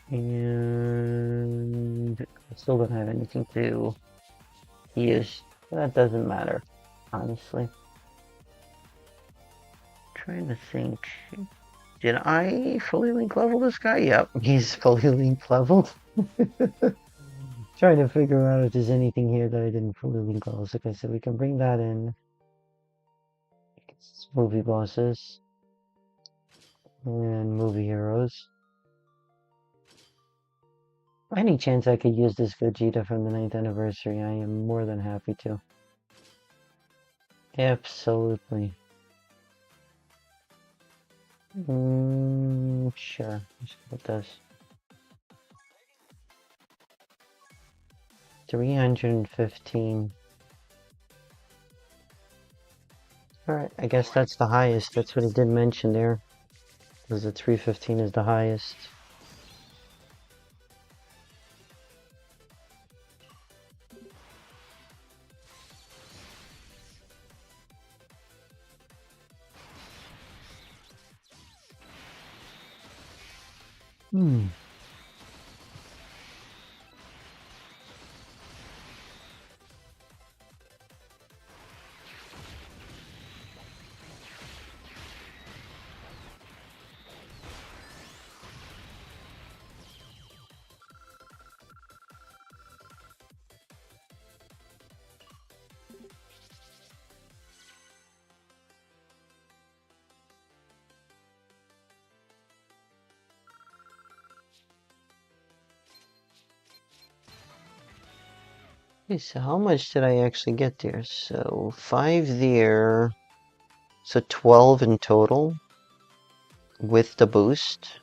And I still don't have anything to use. That doesn't matter, honestly. Trying to think. Did I fully link level this guy? Yep, he's fully link leveled. Trying to figure out if there's anything here that I didn't fully link level. Okay, so we can bring that in. It's movie bosses. And movie heroes. Any chance I could use this Vegeta from the 9th anniversary, I am more than happy to. Absolutely. Sure. Let's go with this. 315. Alright, I guess that's the highest. That's what he did mention there. Because the 315 is the highest. Hmm. Okay, so how much did I actually get there? So 5 there. So 12 in total with the boost.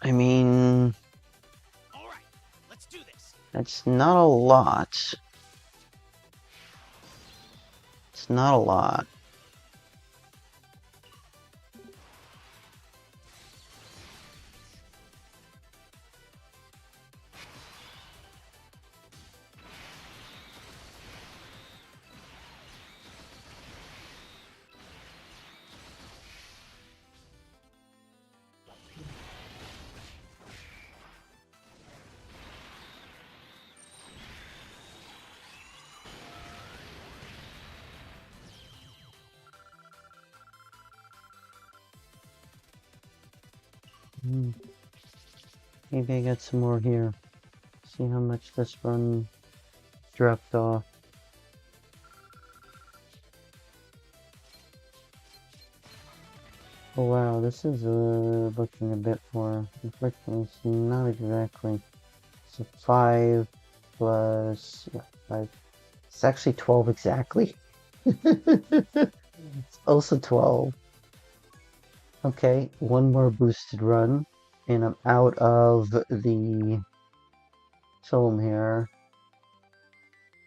I mean, All right, let's do this. that's not a lot. It's not a lot. Hmm. Maybe I get some more here. See how much this run dropped off. Oh wow, this is looking a bit more. Unfortunately, it's not exactly. So 5 plus, yeah, 5. It's actually 12 exactly. It's also 12. Okay, one more boosted run, and I'm out of the film here.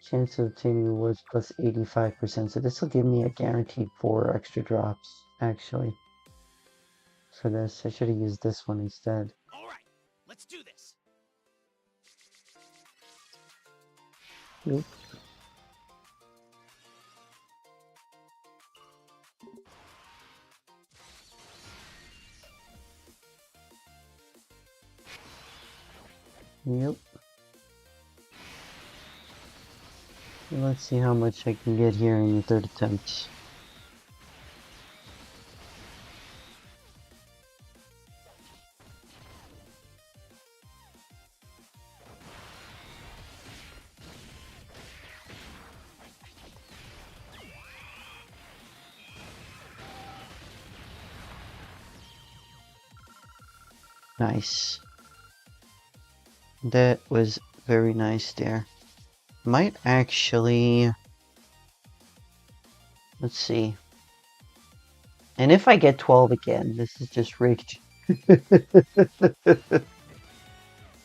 Chance of obtaining rewards plus 85%. So this will give me a guaranteed 4 extra drops, actually. For this, I should have used this one instead. All right, let's do this. Nope. Yep. Let's see how much I can get here in the third attempt. Nice. That was very nice there. Might actually... Let's see. And if I get 12 again, this is just rigged. That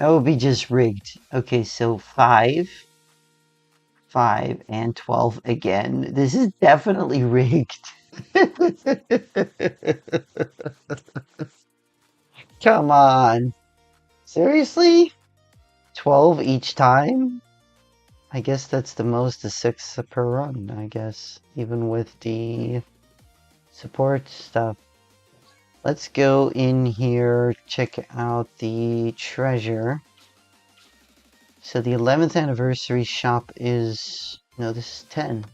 would be just rigged. Okay, so 5, 5, and 12 again. This is definitely rigged. Come on. Seriously? 12 each time? I guess that's the most, a 6 per run, I guess. Even with the support stuff. Let's go in here, check out the treasure. So the 11th anniversary shop is... No, this is 10.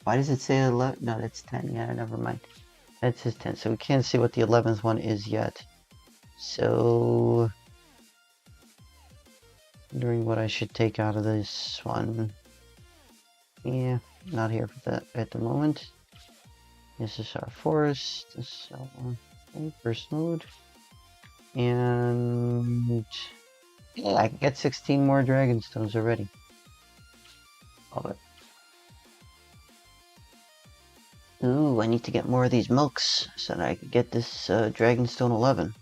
Why does it say 11? No, that's 10. Yeah, never mind. That says 10. So we can't see what the 11th one is yet. So... wondering what I should take out of this one. Yeah, not here for that at the moment. This is our forest. So, okay, first mode. And yeah, I can get 16 more dragon stones already. Love it. Ooh, I need to get more of these milks so that I can get this Dragonstone 11.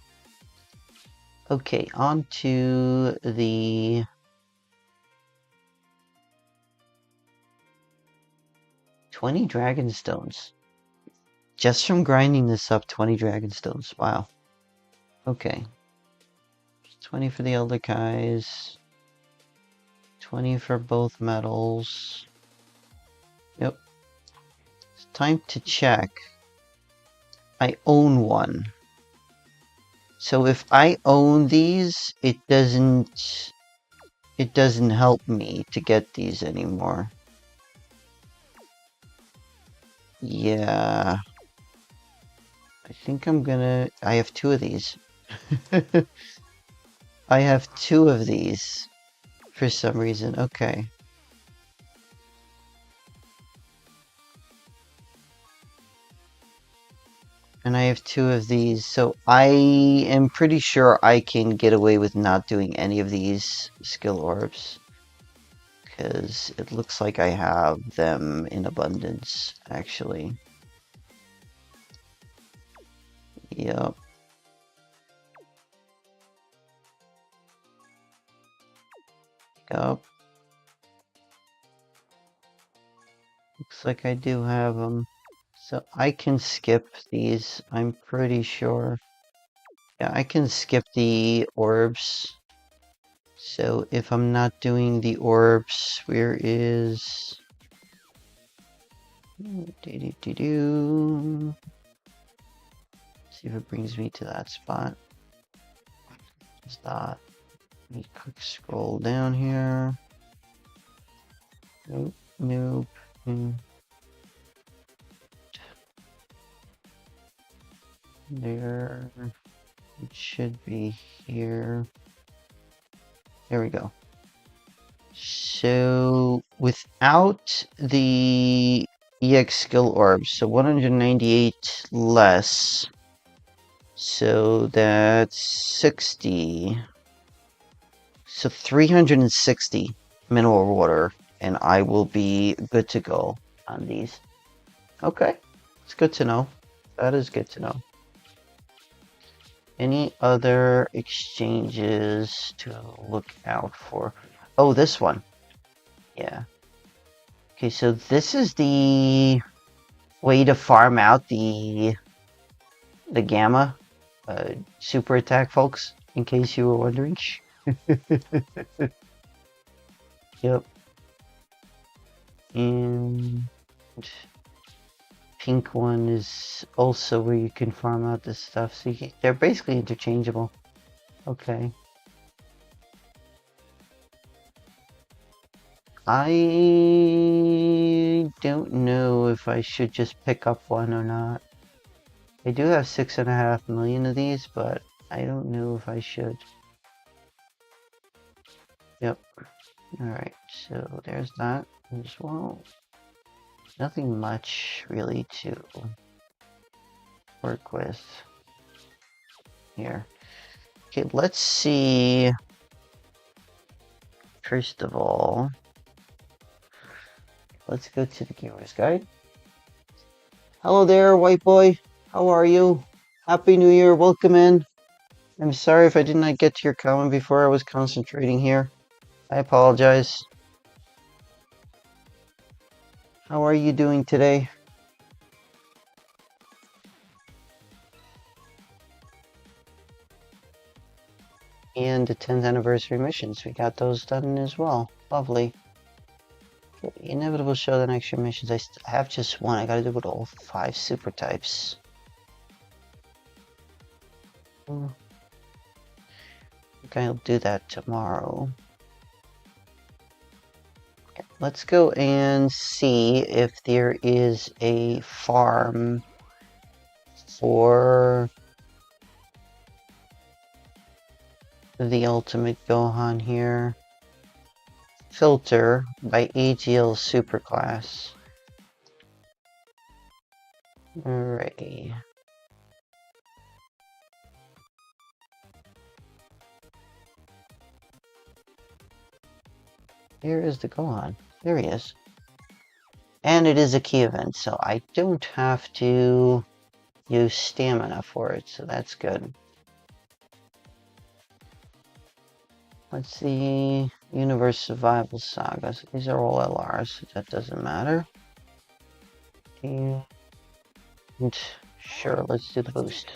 Okay, on to the... $20 Dragonstones. Just from grinding this up, 20 Dragonstones. Wow. Okay. 20 for the Elder Kais. 20 for both metals. Yep. It's time to check. I own one. So if I own these, it doesn't help me to get these anymore. Yeah. I think I'm gonna... I have 2 of these. I have 2 of these for some reason. Okay. And I have 2 of these, so I am pretty sure I can get away with not doing any of these skill orbs. Because it looks like I have them in abundance, actually. Yep. Yep. Looks like I do have them. So I can skip these, I'm pretty sure. Yeah, I can skip the orbs. So if I'm not doing the orbs, where is... Do-do-do-do. See if it brings me to that spot. Just that. Let me quick scroll down here. Nope, nope. There. It should be here. There we go. So without the EX skill orbs, so 198 less. So that's 60. So 360 mineral water, and I will be good to go on these. Okay, it's good to know. That is good to know. Any other exchanges to look out for? Oh, this one. Yeah. Okay, so this is the way to farm out the gamma super attack, folks, in case you were wondering. Yep. And pink one is also where you can farm out this stuff. So they're basically interchangeable. Okay. I don't know if I should just pick up one or not. I do have 6.5 million of these, but I don't know if I should. Yep. Alright, so there's that as well. Nothing much really to work with here. Okay, let's see. First of all, let's go to the Gamer's Guide. Hello there, white boy. How are you? Happy New Year. Welcome in. I'm sorry if I did not get to your comment before. I was concentrating here. I apologize. How are you doing today? And the 10th anniversary missions. We got those done as well. Lovely. Okay, inevitable show the next year missions. I have just one. I gotta do with all 5 super types. I think I'll do that tomorrow. Okay, let's go and see if there is a farm for the Ultimate Gohan here. Filter by AGL Superclass. Alrighty. Here is the Gohan. There he is. And it is a key event, so I don't have to use stamina for it, so that's good. Let's see. Universe Survival Saga. So these are all LRs, so that doesn't matter. And sure, let's do the boost.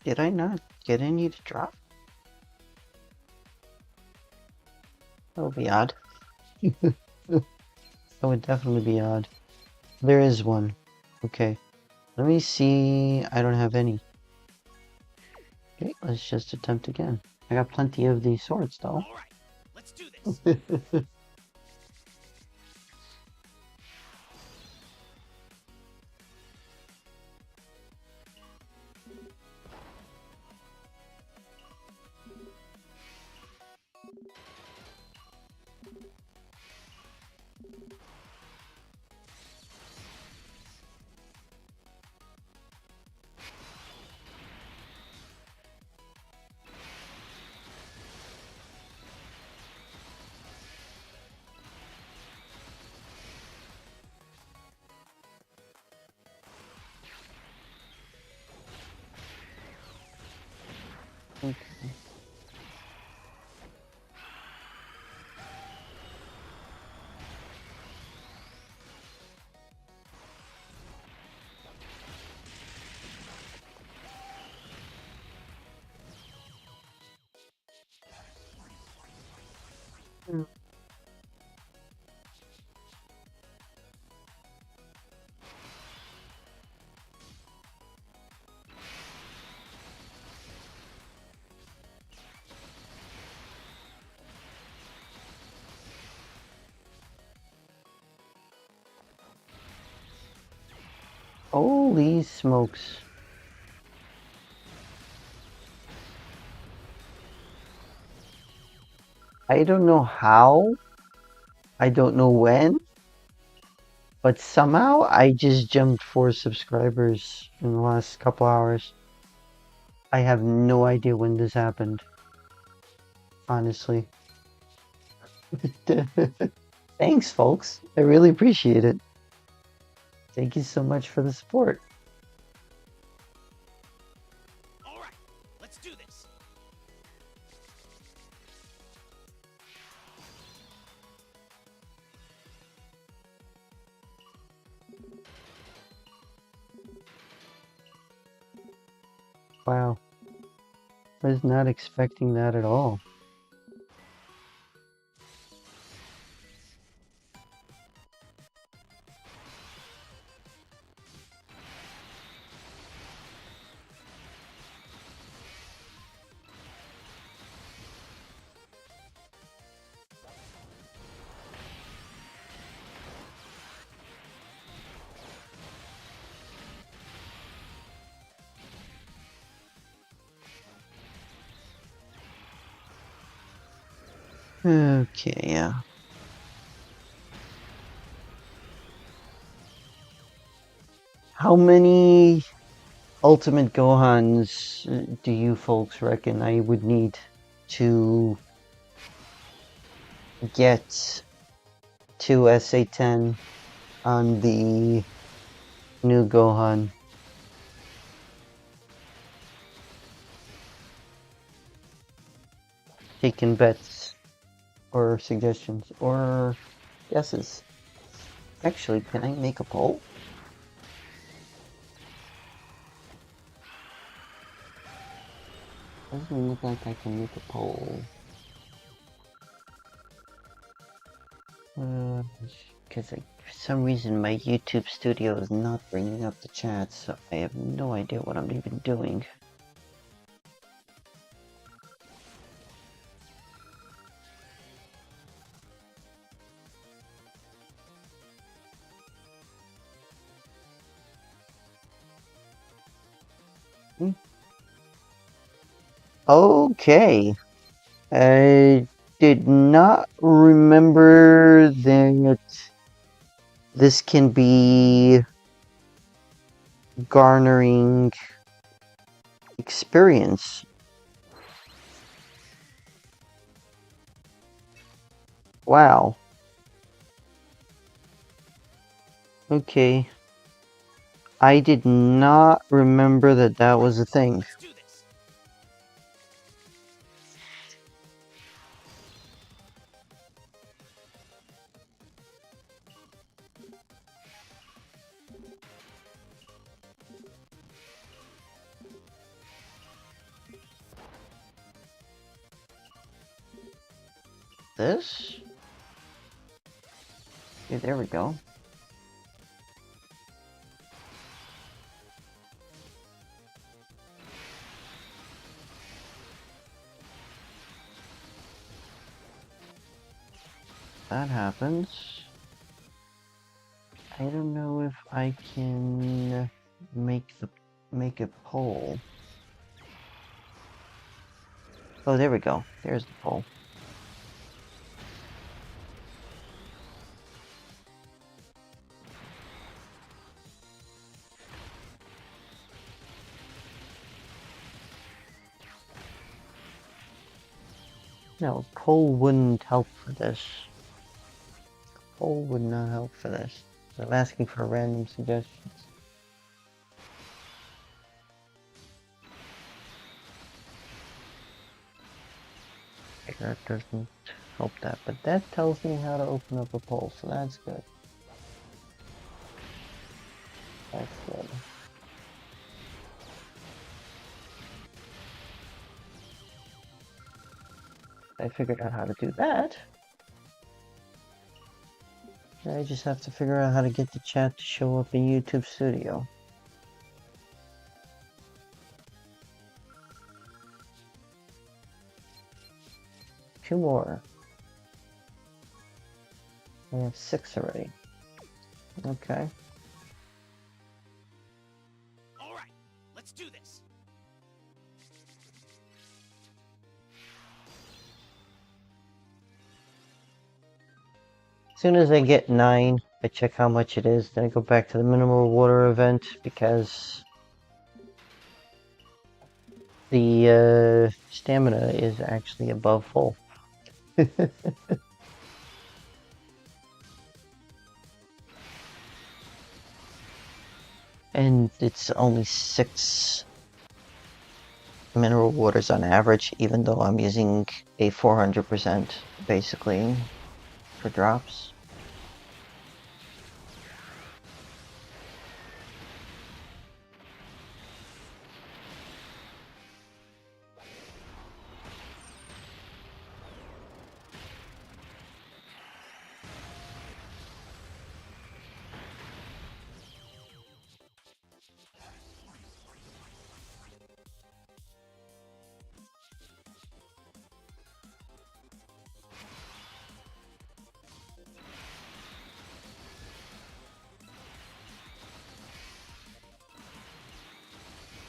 Did I not get any to drop? That would be odd. That would definitely be odd. There is one. Okay. Let me see. I don't have any. Okay, let's just attempt again. I got plenty of these swords, though. All right, let's do this. Okay. Mm. Holy smokes. I don't know how, I don't know when, but somehow I just jumped 4 subscribers in the last couple hours. I have no idea when this happened, honestly. Thanks, folks. I really appreciate it. Thank you so much for the support. All right, let's do this. Wow. I was not expecting that at all. Okay, yeah. How many Ultimate Gohans do you folks reckon I would need to get to SA10 on the new Gohan? Taking bets or suggestions or guesses. Actually, can I make a poll? Doesn't look like I can make a poll. Because for some reason my YouTube studio is not bringing up the chat, so I have no idea what I'm even doing. Okay. I did not remember that this can be garnering experience. Wow. Okay. I did not remember that that was a thing. Let's do this. This? Okay, there we go. That happens. I don't know if I can make a poll. Oh, there we go. There's the poll. No, poll wouldn't help for this. Poll would not help for this. So I'm asking for random suggestions. That doesn't help that, but that tells me how to open up a poll, so that's good. That's good. I figured out how to do that. I just have to figure out how to get the chat to show up in YouTube Studio. Two more. I have 6 already. Okay. All right, let's do this. As soon as I get 9, I check how much it is, then I go back to the minimal water event because the stamina is actually above full. And it's only 6 mineral waters on average, even though I'm using a 400% basically for drops.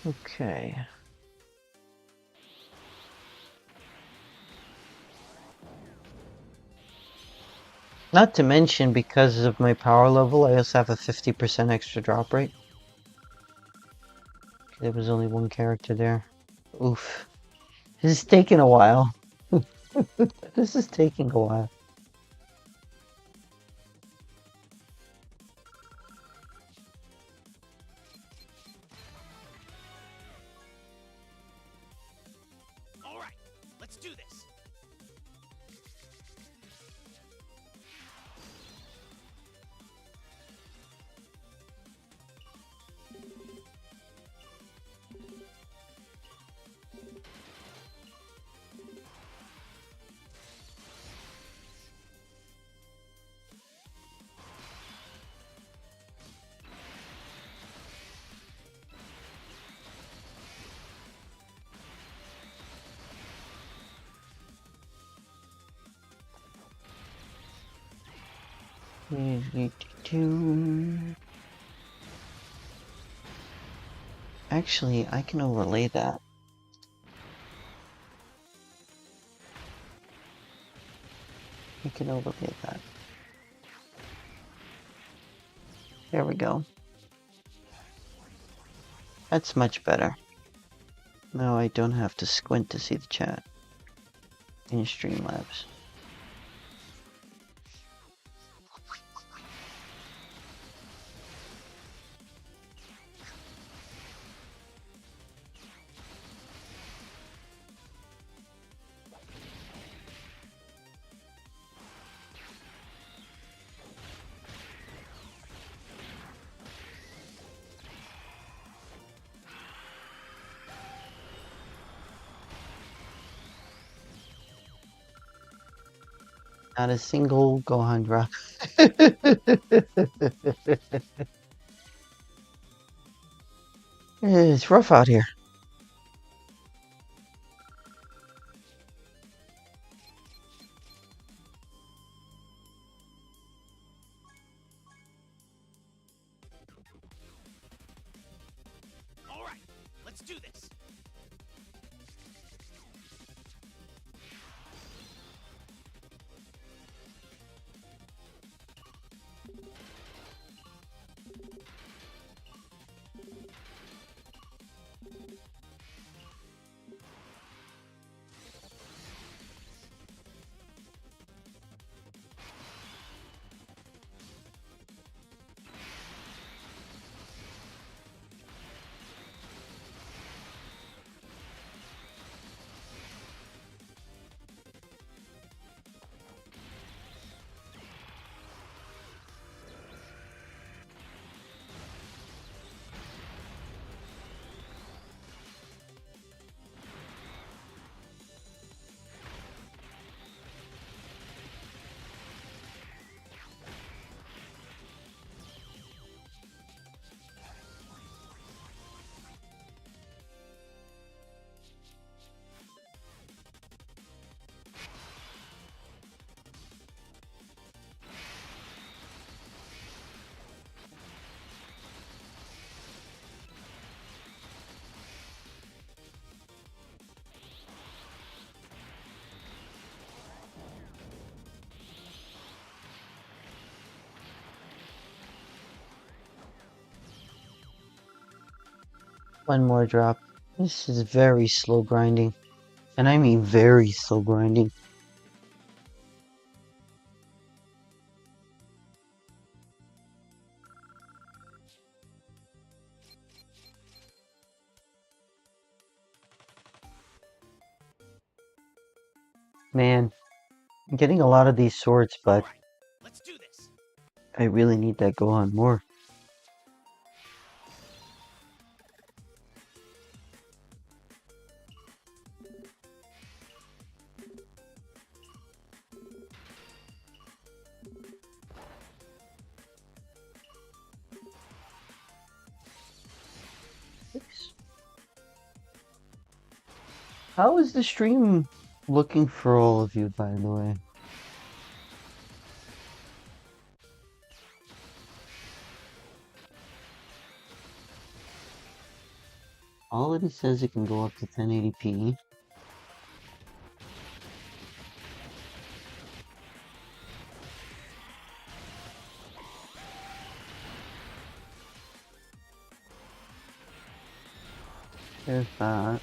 Okay. Not to mention, because of my power level, I also have a 50% extra drop rate. There was only one character there. Oof. This is taking a while. This is taking a while. All right, let's do this. Actually, I can overlay that. I can overlay that. There we go. That's much better. Now I don't have to squint to see the chat in Streamlabs. Not a single Gohan drop. It's rough out here. All right, let's do this. One more drop. This is very slow grinding. And I mean very slow grinding. Man, I'm getting a lot of these swords, All but right, let's do this. I really need that Gohan more. How is the stream looking for all of you, by the way? All it says it can go up to 1080p. There's that.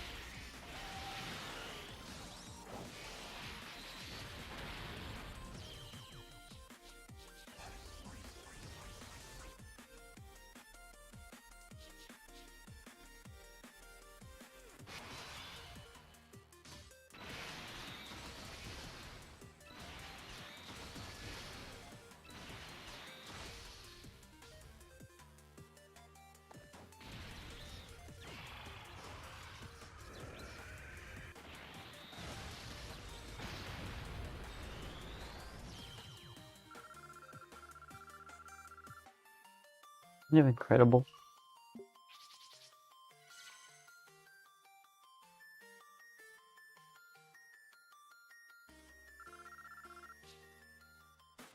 Isn't it incredible?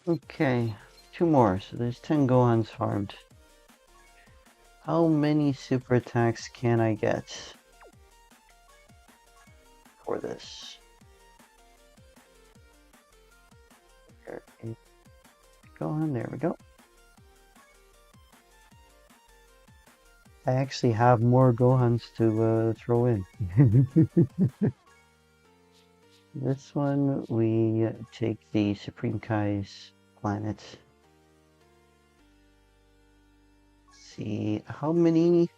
Okay, 2 more. So there's 10 Gohans farmed. How many super attacks can I get for this? There is Gohan, there we go. I actually have more Gohans to throw in. This one, we take the Supreme Kai's planet. See how many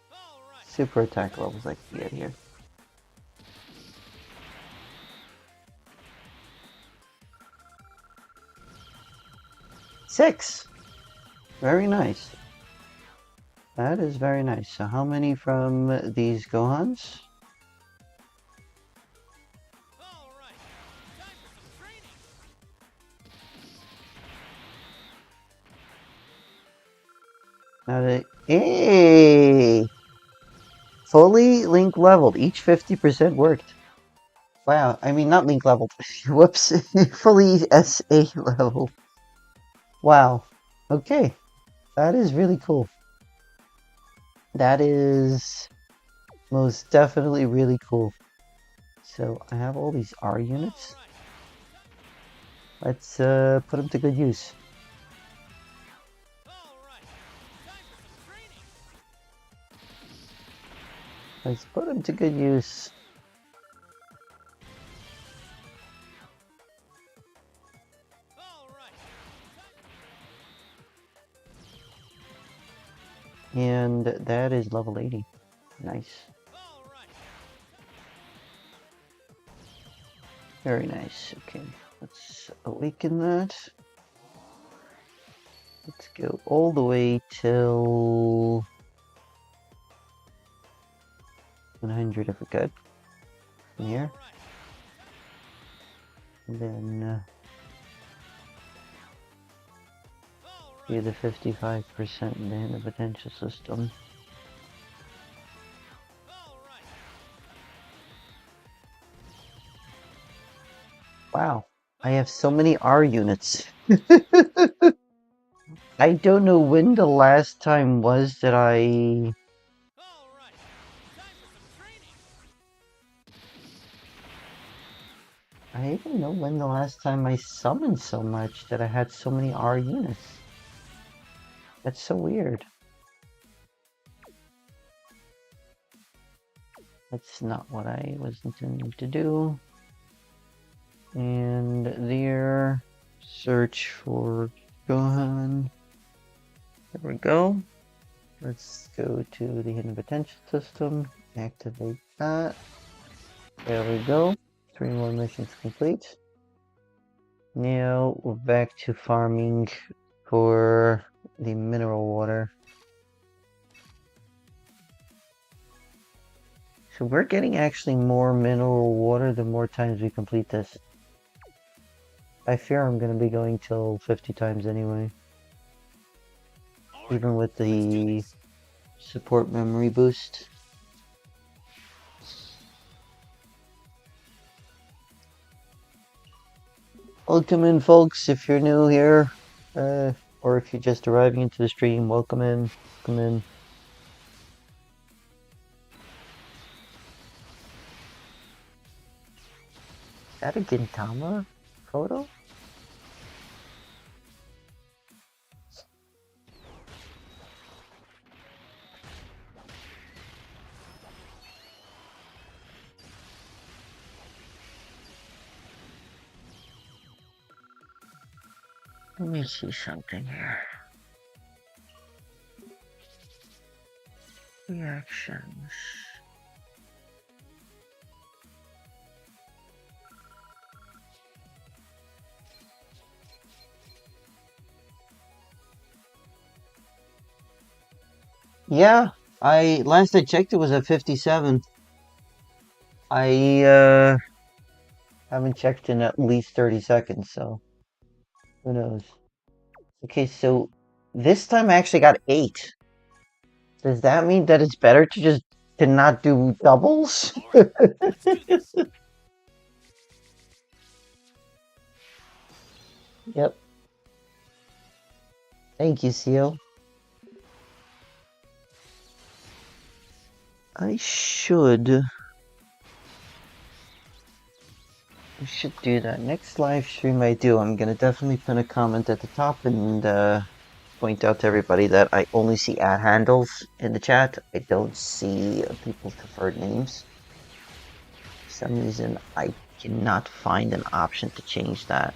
super attack levels I can get here. 6! Very nice. That is very nice. So how many from these Gohans? Now the hey, fully link leveled. Each 50% worked. Wow, I mean not link leveled. Whoops, fully SA leveled. Wow. Okay, that is really cool. That is most definitely really cool. So I have all these R units. Let's put them to good use. Let's put them to good use. And that is level 80. Nice. Very nice. Okay, let's awaken that. Let's go all the way till 100 if we could. From here. And then do the 55% in the potential system. Wow, I have so many R units. I don't know when the last time was that I even know when the last time I summoned so much that I had so many R units. That's so weird. That's not what I was intending to do. And there, search for Gohan. There we go. Let's go to the hidden potential system, activate that. There we go. 3 more missions complete. Now we're back to farming for the mineral water. So we're getting actually more mineral water the more times we complete this. I fear I'm going to be going till 50 times anyway. Even with the support memory boost. Welcome in, folks, if you're new here, or if you're just arriving into the stream, welcome in, welcome in. Is that a Gintama photo? Let me see something here. Reactions. Yeah, last I checked it was at 57. I haven't checked in at least 30 seconds, so who knows. Okay, so this time I actually got 8. Does that mean that it's better to not do doubles? All right, let's do this. Yep. Thank you, Seal. I should do that. Next live stream I do, I'm gonna definitely put a comment at the top and point out to everybody that I only see ad handles in the chat. I don't see people's preferred names. For some reason, I cannot find an option to change that.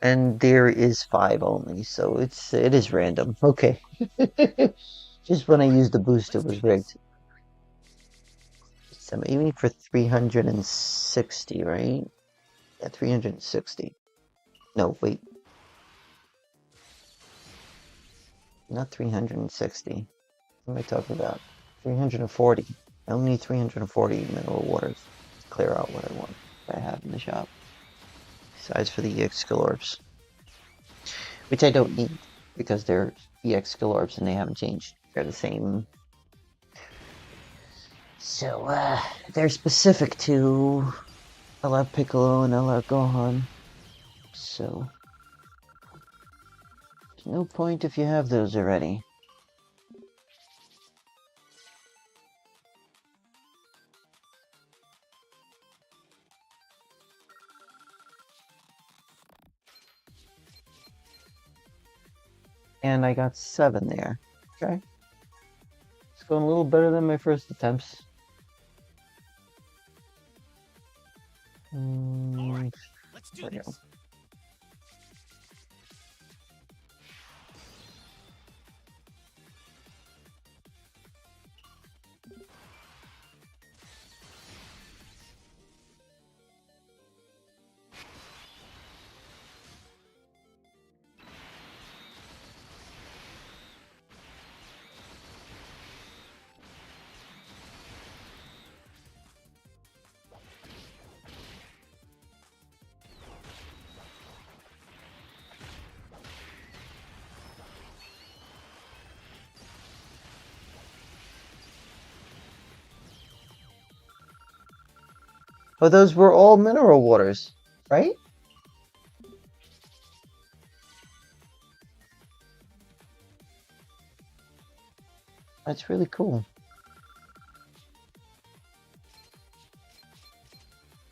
And there is 5 only, so it is random. Okay. Just when I used the boost, it Let's do was this. rigged. So I'm aiming for 360, right? Yeah, 360. No, wait. Not 360. What am I talking about? 340. I only need 340 mineral waters to clear out what I want that I have in the shop. Besides for the EX skill orbs. Which I don't need, because they're EX skill orbs and they haven't changed. They're the same. So, they're specific to LR Piccolo and LR Gohan. So, there's no point if you have those already. And I got 7 there. Okay. It's going a little better than my first attempts. All right, let's do There we go. this. Oh, those were all mineral waters, right? That's really cool.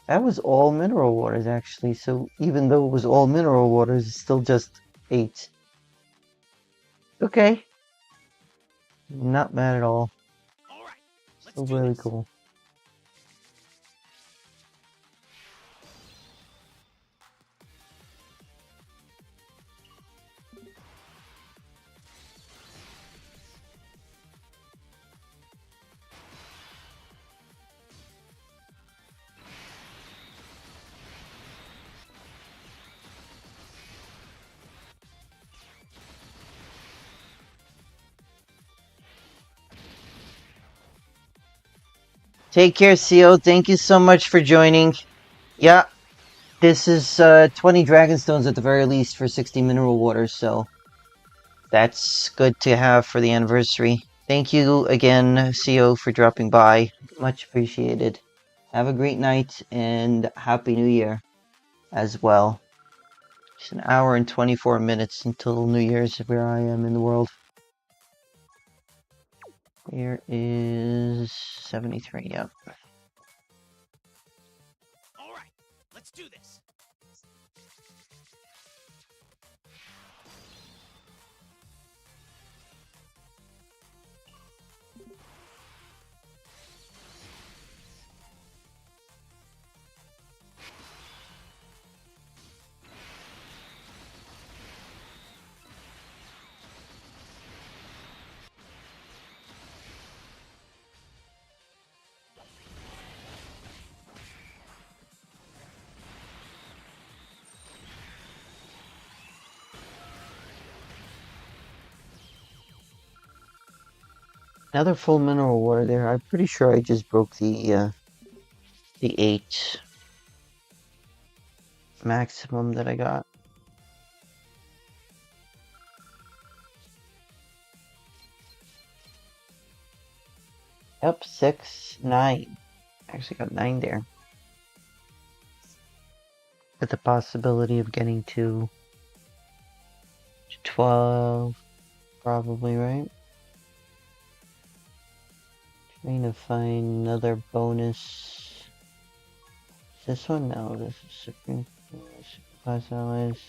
That was all mineral waters, actually. So even though it was all mineral waters, it's still just 8. Okay. Not bad at all. All right, let's Still do really this. cool. Take care, CO. Thank you so much for joining. Yeah, this is 20 Dragonstones at the very least for 60 mineral waters, so that's good to have for the anniversary. Thank you again, CO, for dropping by. Much appreciated. Have a great night and Happy New Year as well. It's an hour and 24 minutes until New Year's where I am in the world. Here is 73, yep. All right, let's Let's do this. Another full mineral water there. I'm pretty sure I just broke the 8 maximum that I got. Yep, 6, 9. Actually got 9 there. With the possibility of getting to 12, probably, right? Trying to find another bonus. Is this one? No, this is Supreme Class Allies.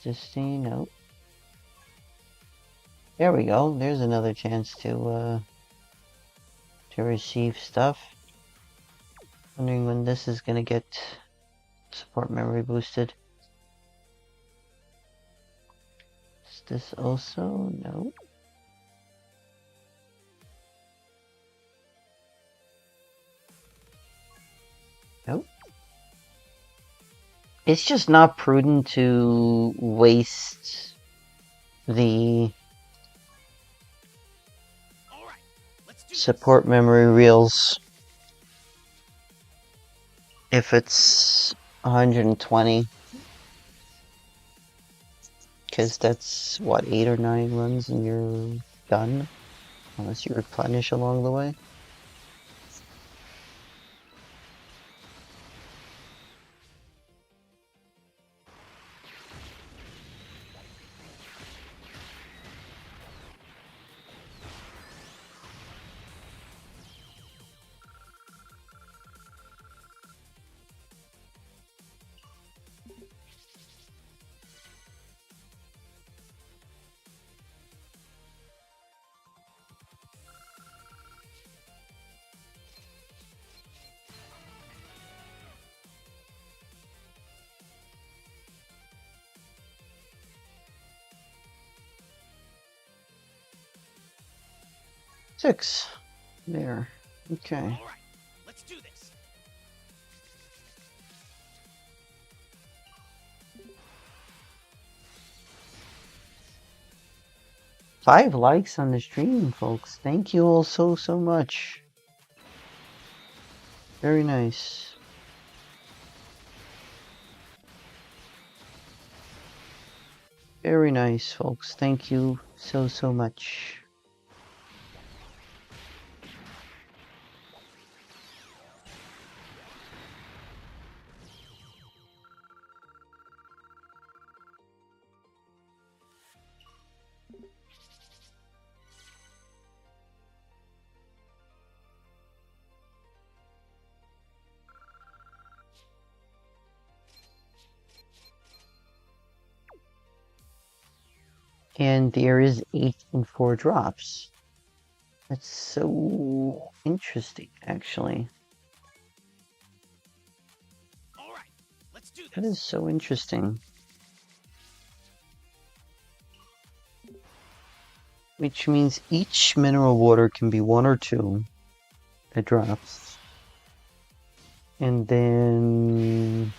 Disdain, no. There we go. There's another chance to receive stuff. Wondering when this is gonna get support memory boosted. Is this also? No. Nope. It's just not prudent to waste the support memory reels if it's 120. Because that's, what, 8 or 9 runs and you're done? Unless you replenish along the way. Six. There. Okay. All right, let's do this. 5 likes on the stream, folks. Thank you all so much. Very nice. Very nice, folks. Thank you so much. And there is 8 and 4 drops. That's so interesting, actually. All right, let's do this. That is so interesting. Which means each mineral water can be 1 or 2 that drops. And then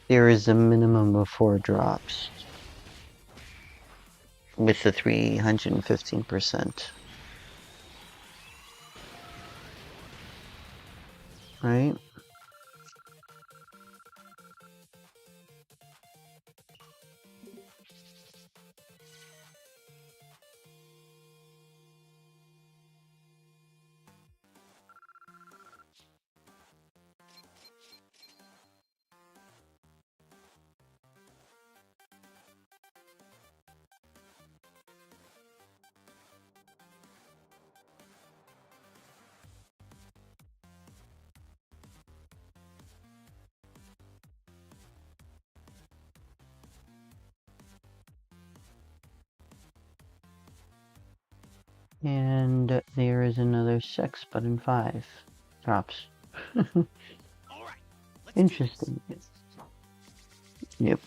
there is a minimum of 4 drops with the 315%. Right? And there is another sex button 5 drops. All right, let's do this. Interesting. Yep.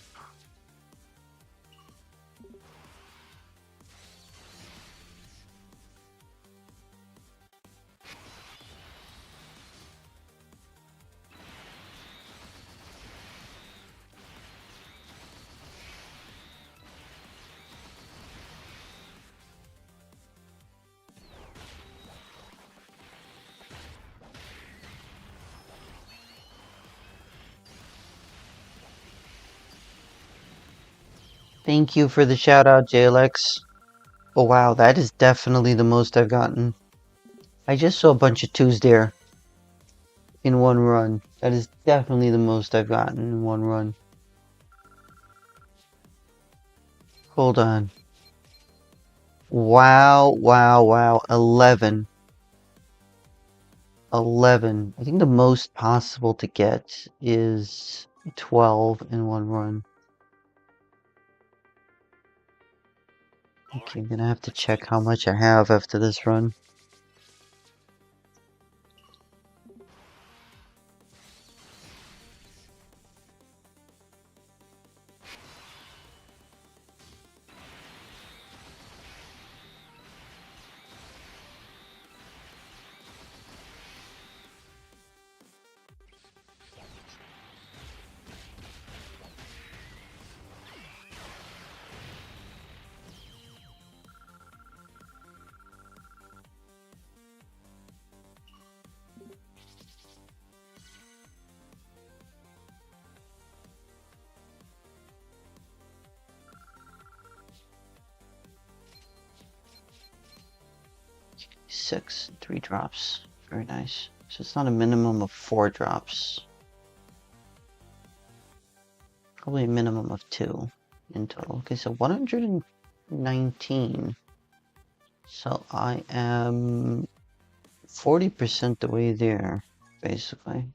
Thank you for the shout out, JLX. Oh wow, that is definitely the most I've gotten. I just saw a bunch of 2s there in one run. That is definitely the most I've gotten in one run. Hold on. Wow, wow, wow. 11. 11. I think the most possible to get is 12 in one run. All Okay, right, I'm gonna have to let's do check how this. much I have after this run. Six, 3 drops. Very nice. So it's not a minimum of 4 drops. Probably a minimum of 2 in total. Okay, so 119. So I am 40% the way there, basically.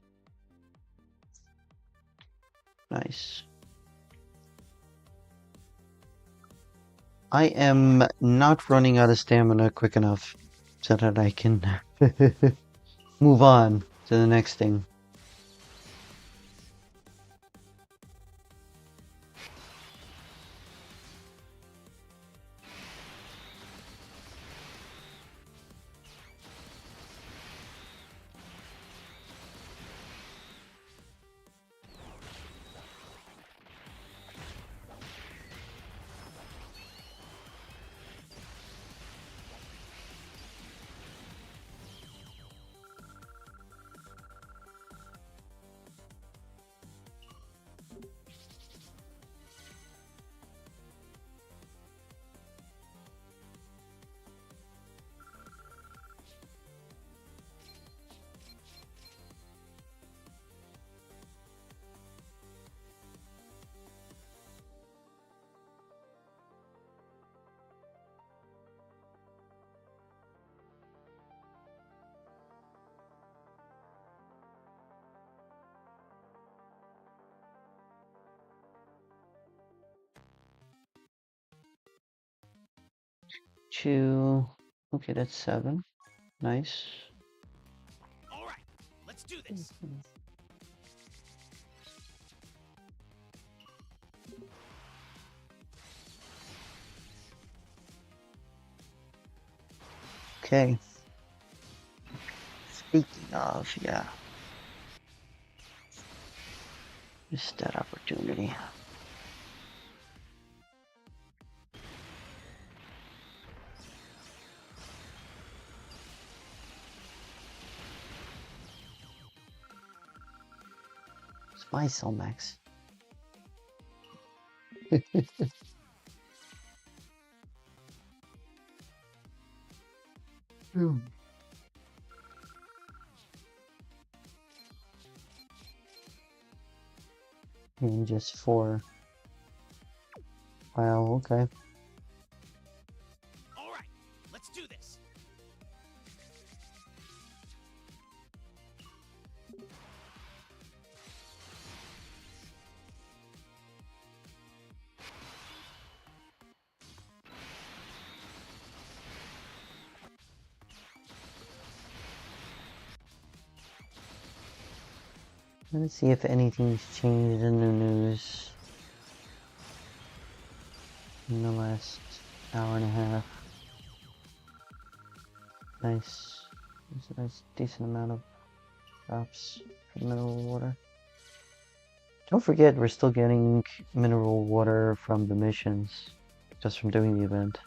Nice. I am not running out of stamina quick enough so that I can move on to the next thing. Two. Okay, that's 7. Nice. All right, let's do this. Okay. Speaking of, yeah. Missed that opportunity. It's my cell max. And just 4. Wow, okay. All right, let's do this. Let's see if anything's changed in the news in the last hour and a half. Nice. There's a nice decent amount of drops for mineral water. Don't forget, we're still getting mineral water from the missions, just from doing the event.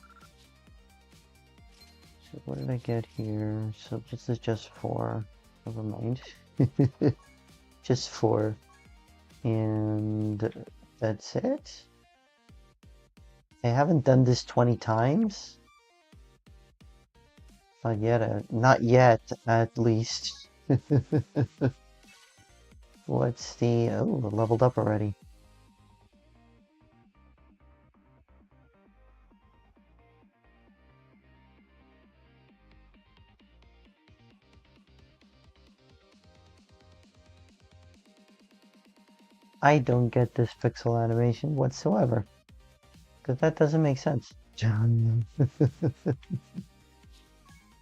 So what did I get here? So this is just 4. Never mind. Just 4. And that's it? I haven't done this 20 times? Not yet, at least. What's the... Oh, it leveled up already. I don't get this pixel animation whatsoever. Because that doesn't make sense.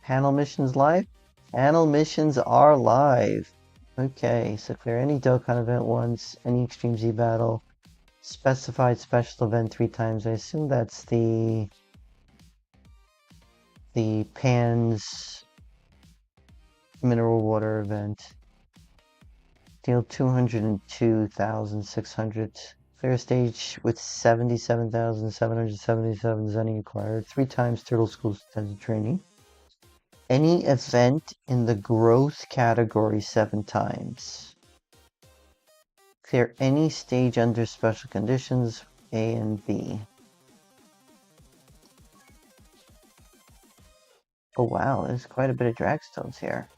Panel missions live? Panel missions are live. Okay, so clear any Dokkan event once, any Extreme Z battle, specified special event 3 times. I assume that's the Pan's mineral water event. Deal 202,600. Clear stage with 77,777 Zenny acquired. 3 times Turtle School's intended training. Any event in the growth category 7 times. Clear any stage under special conditions A and B. Oh wow, there's quite a bit of dragstones here.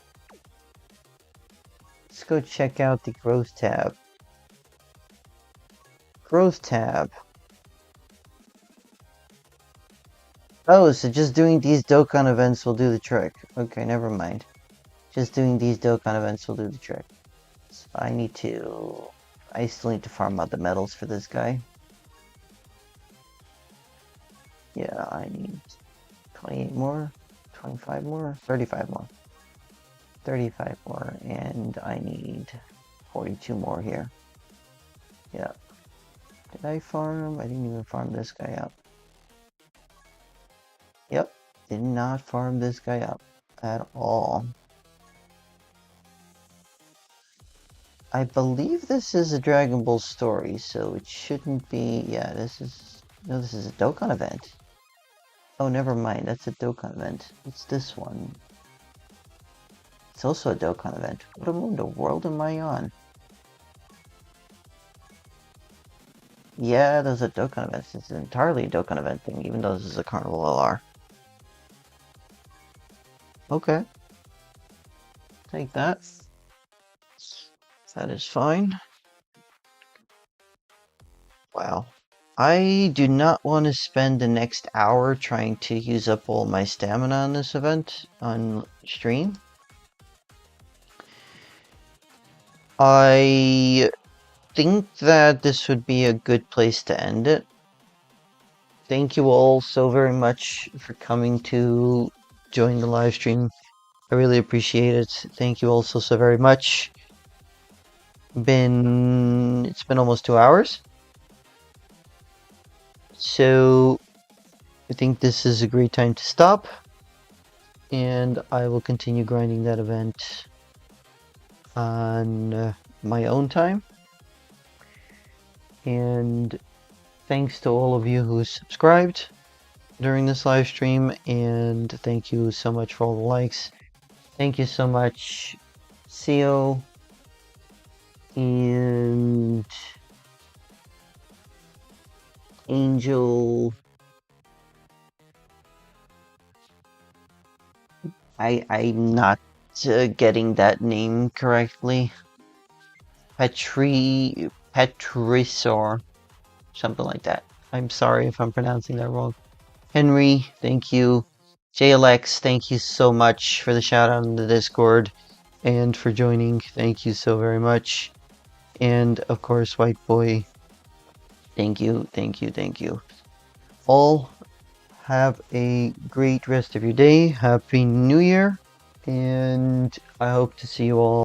Let's go check out the growth tab. Growth tab. Oh, so just doing these Dokkan events will do the trick. Okay, never mind. Just doing these Dokkan events will do the trick. So I still need to farm out the medals for this guy. Yeah, I need 28 more, 25 more, 35 more. 35 more, and I need 42 more here. Yeah. Did I farm? I didn't even farm this guy up. Yep, did not farm this guy up at all. I believe this is a Dragon Ball story, so it shouldn't be... Yeah, this is a Dokkan event. Oh, never mind, that's a Dokkan event. It's this one. It's also a Dokkan event. What in the world am I on? Yeah, those are Dokkan events. It's entirely a Dokkan event thing, even though this is a Carnival LR. Okay. Take that. That is fine. Wow. I do not want to spend the next hour trying to use up all my stamina on this event on stream. I think that this would be a good place to end it. Thank you all so very much for coming to join the live stream. I really appreciate it. Thank you all so very much. It's been almost 2 hours. So I think this is a great time to stop. And I will continue grinding that event on my own time. And thanks to all of you who subscribed during this live stream, and thank you so much for all the likes. Thank you so much, CO and Angel. I'm not getting that name correctly. Petrisor, something like that. I'm sorry if I'm pronouncing that wrong. Henry, thank you. JLX, thank you so much for the shout out in the Discord and for joining. Thank you so very much. And of course, White Boy, thank you, thank you, thank you. All have a great rest of your day. Happy New Year, and I hope to see you all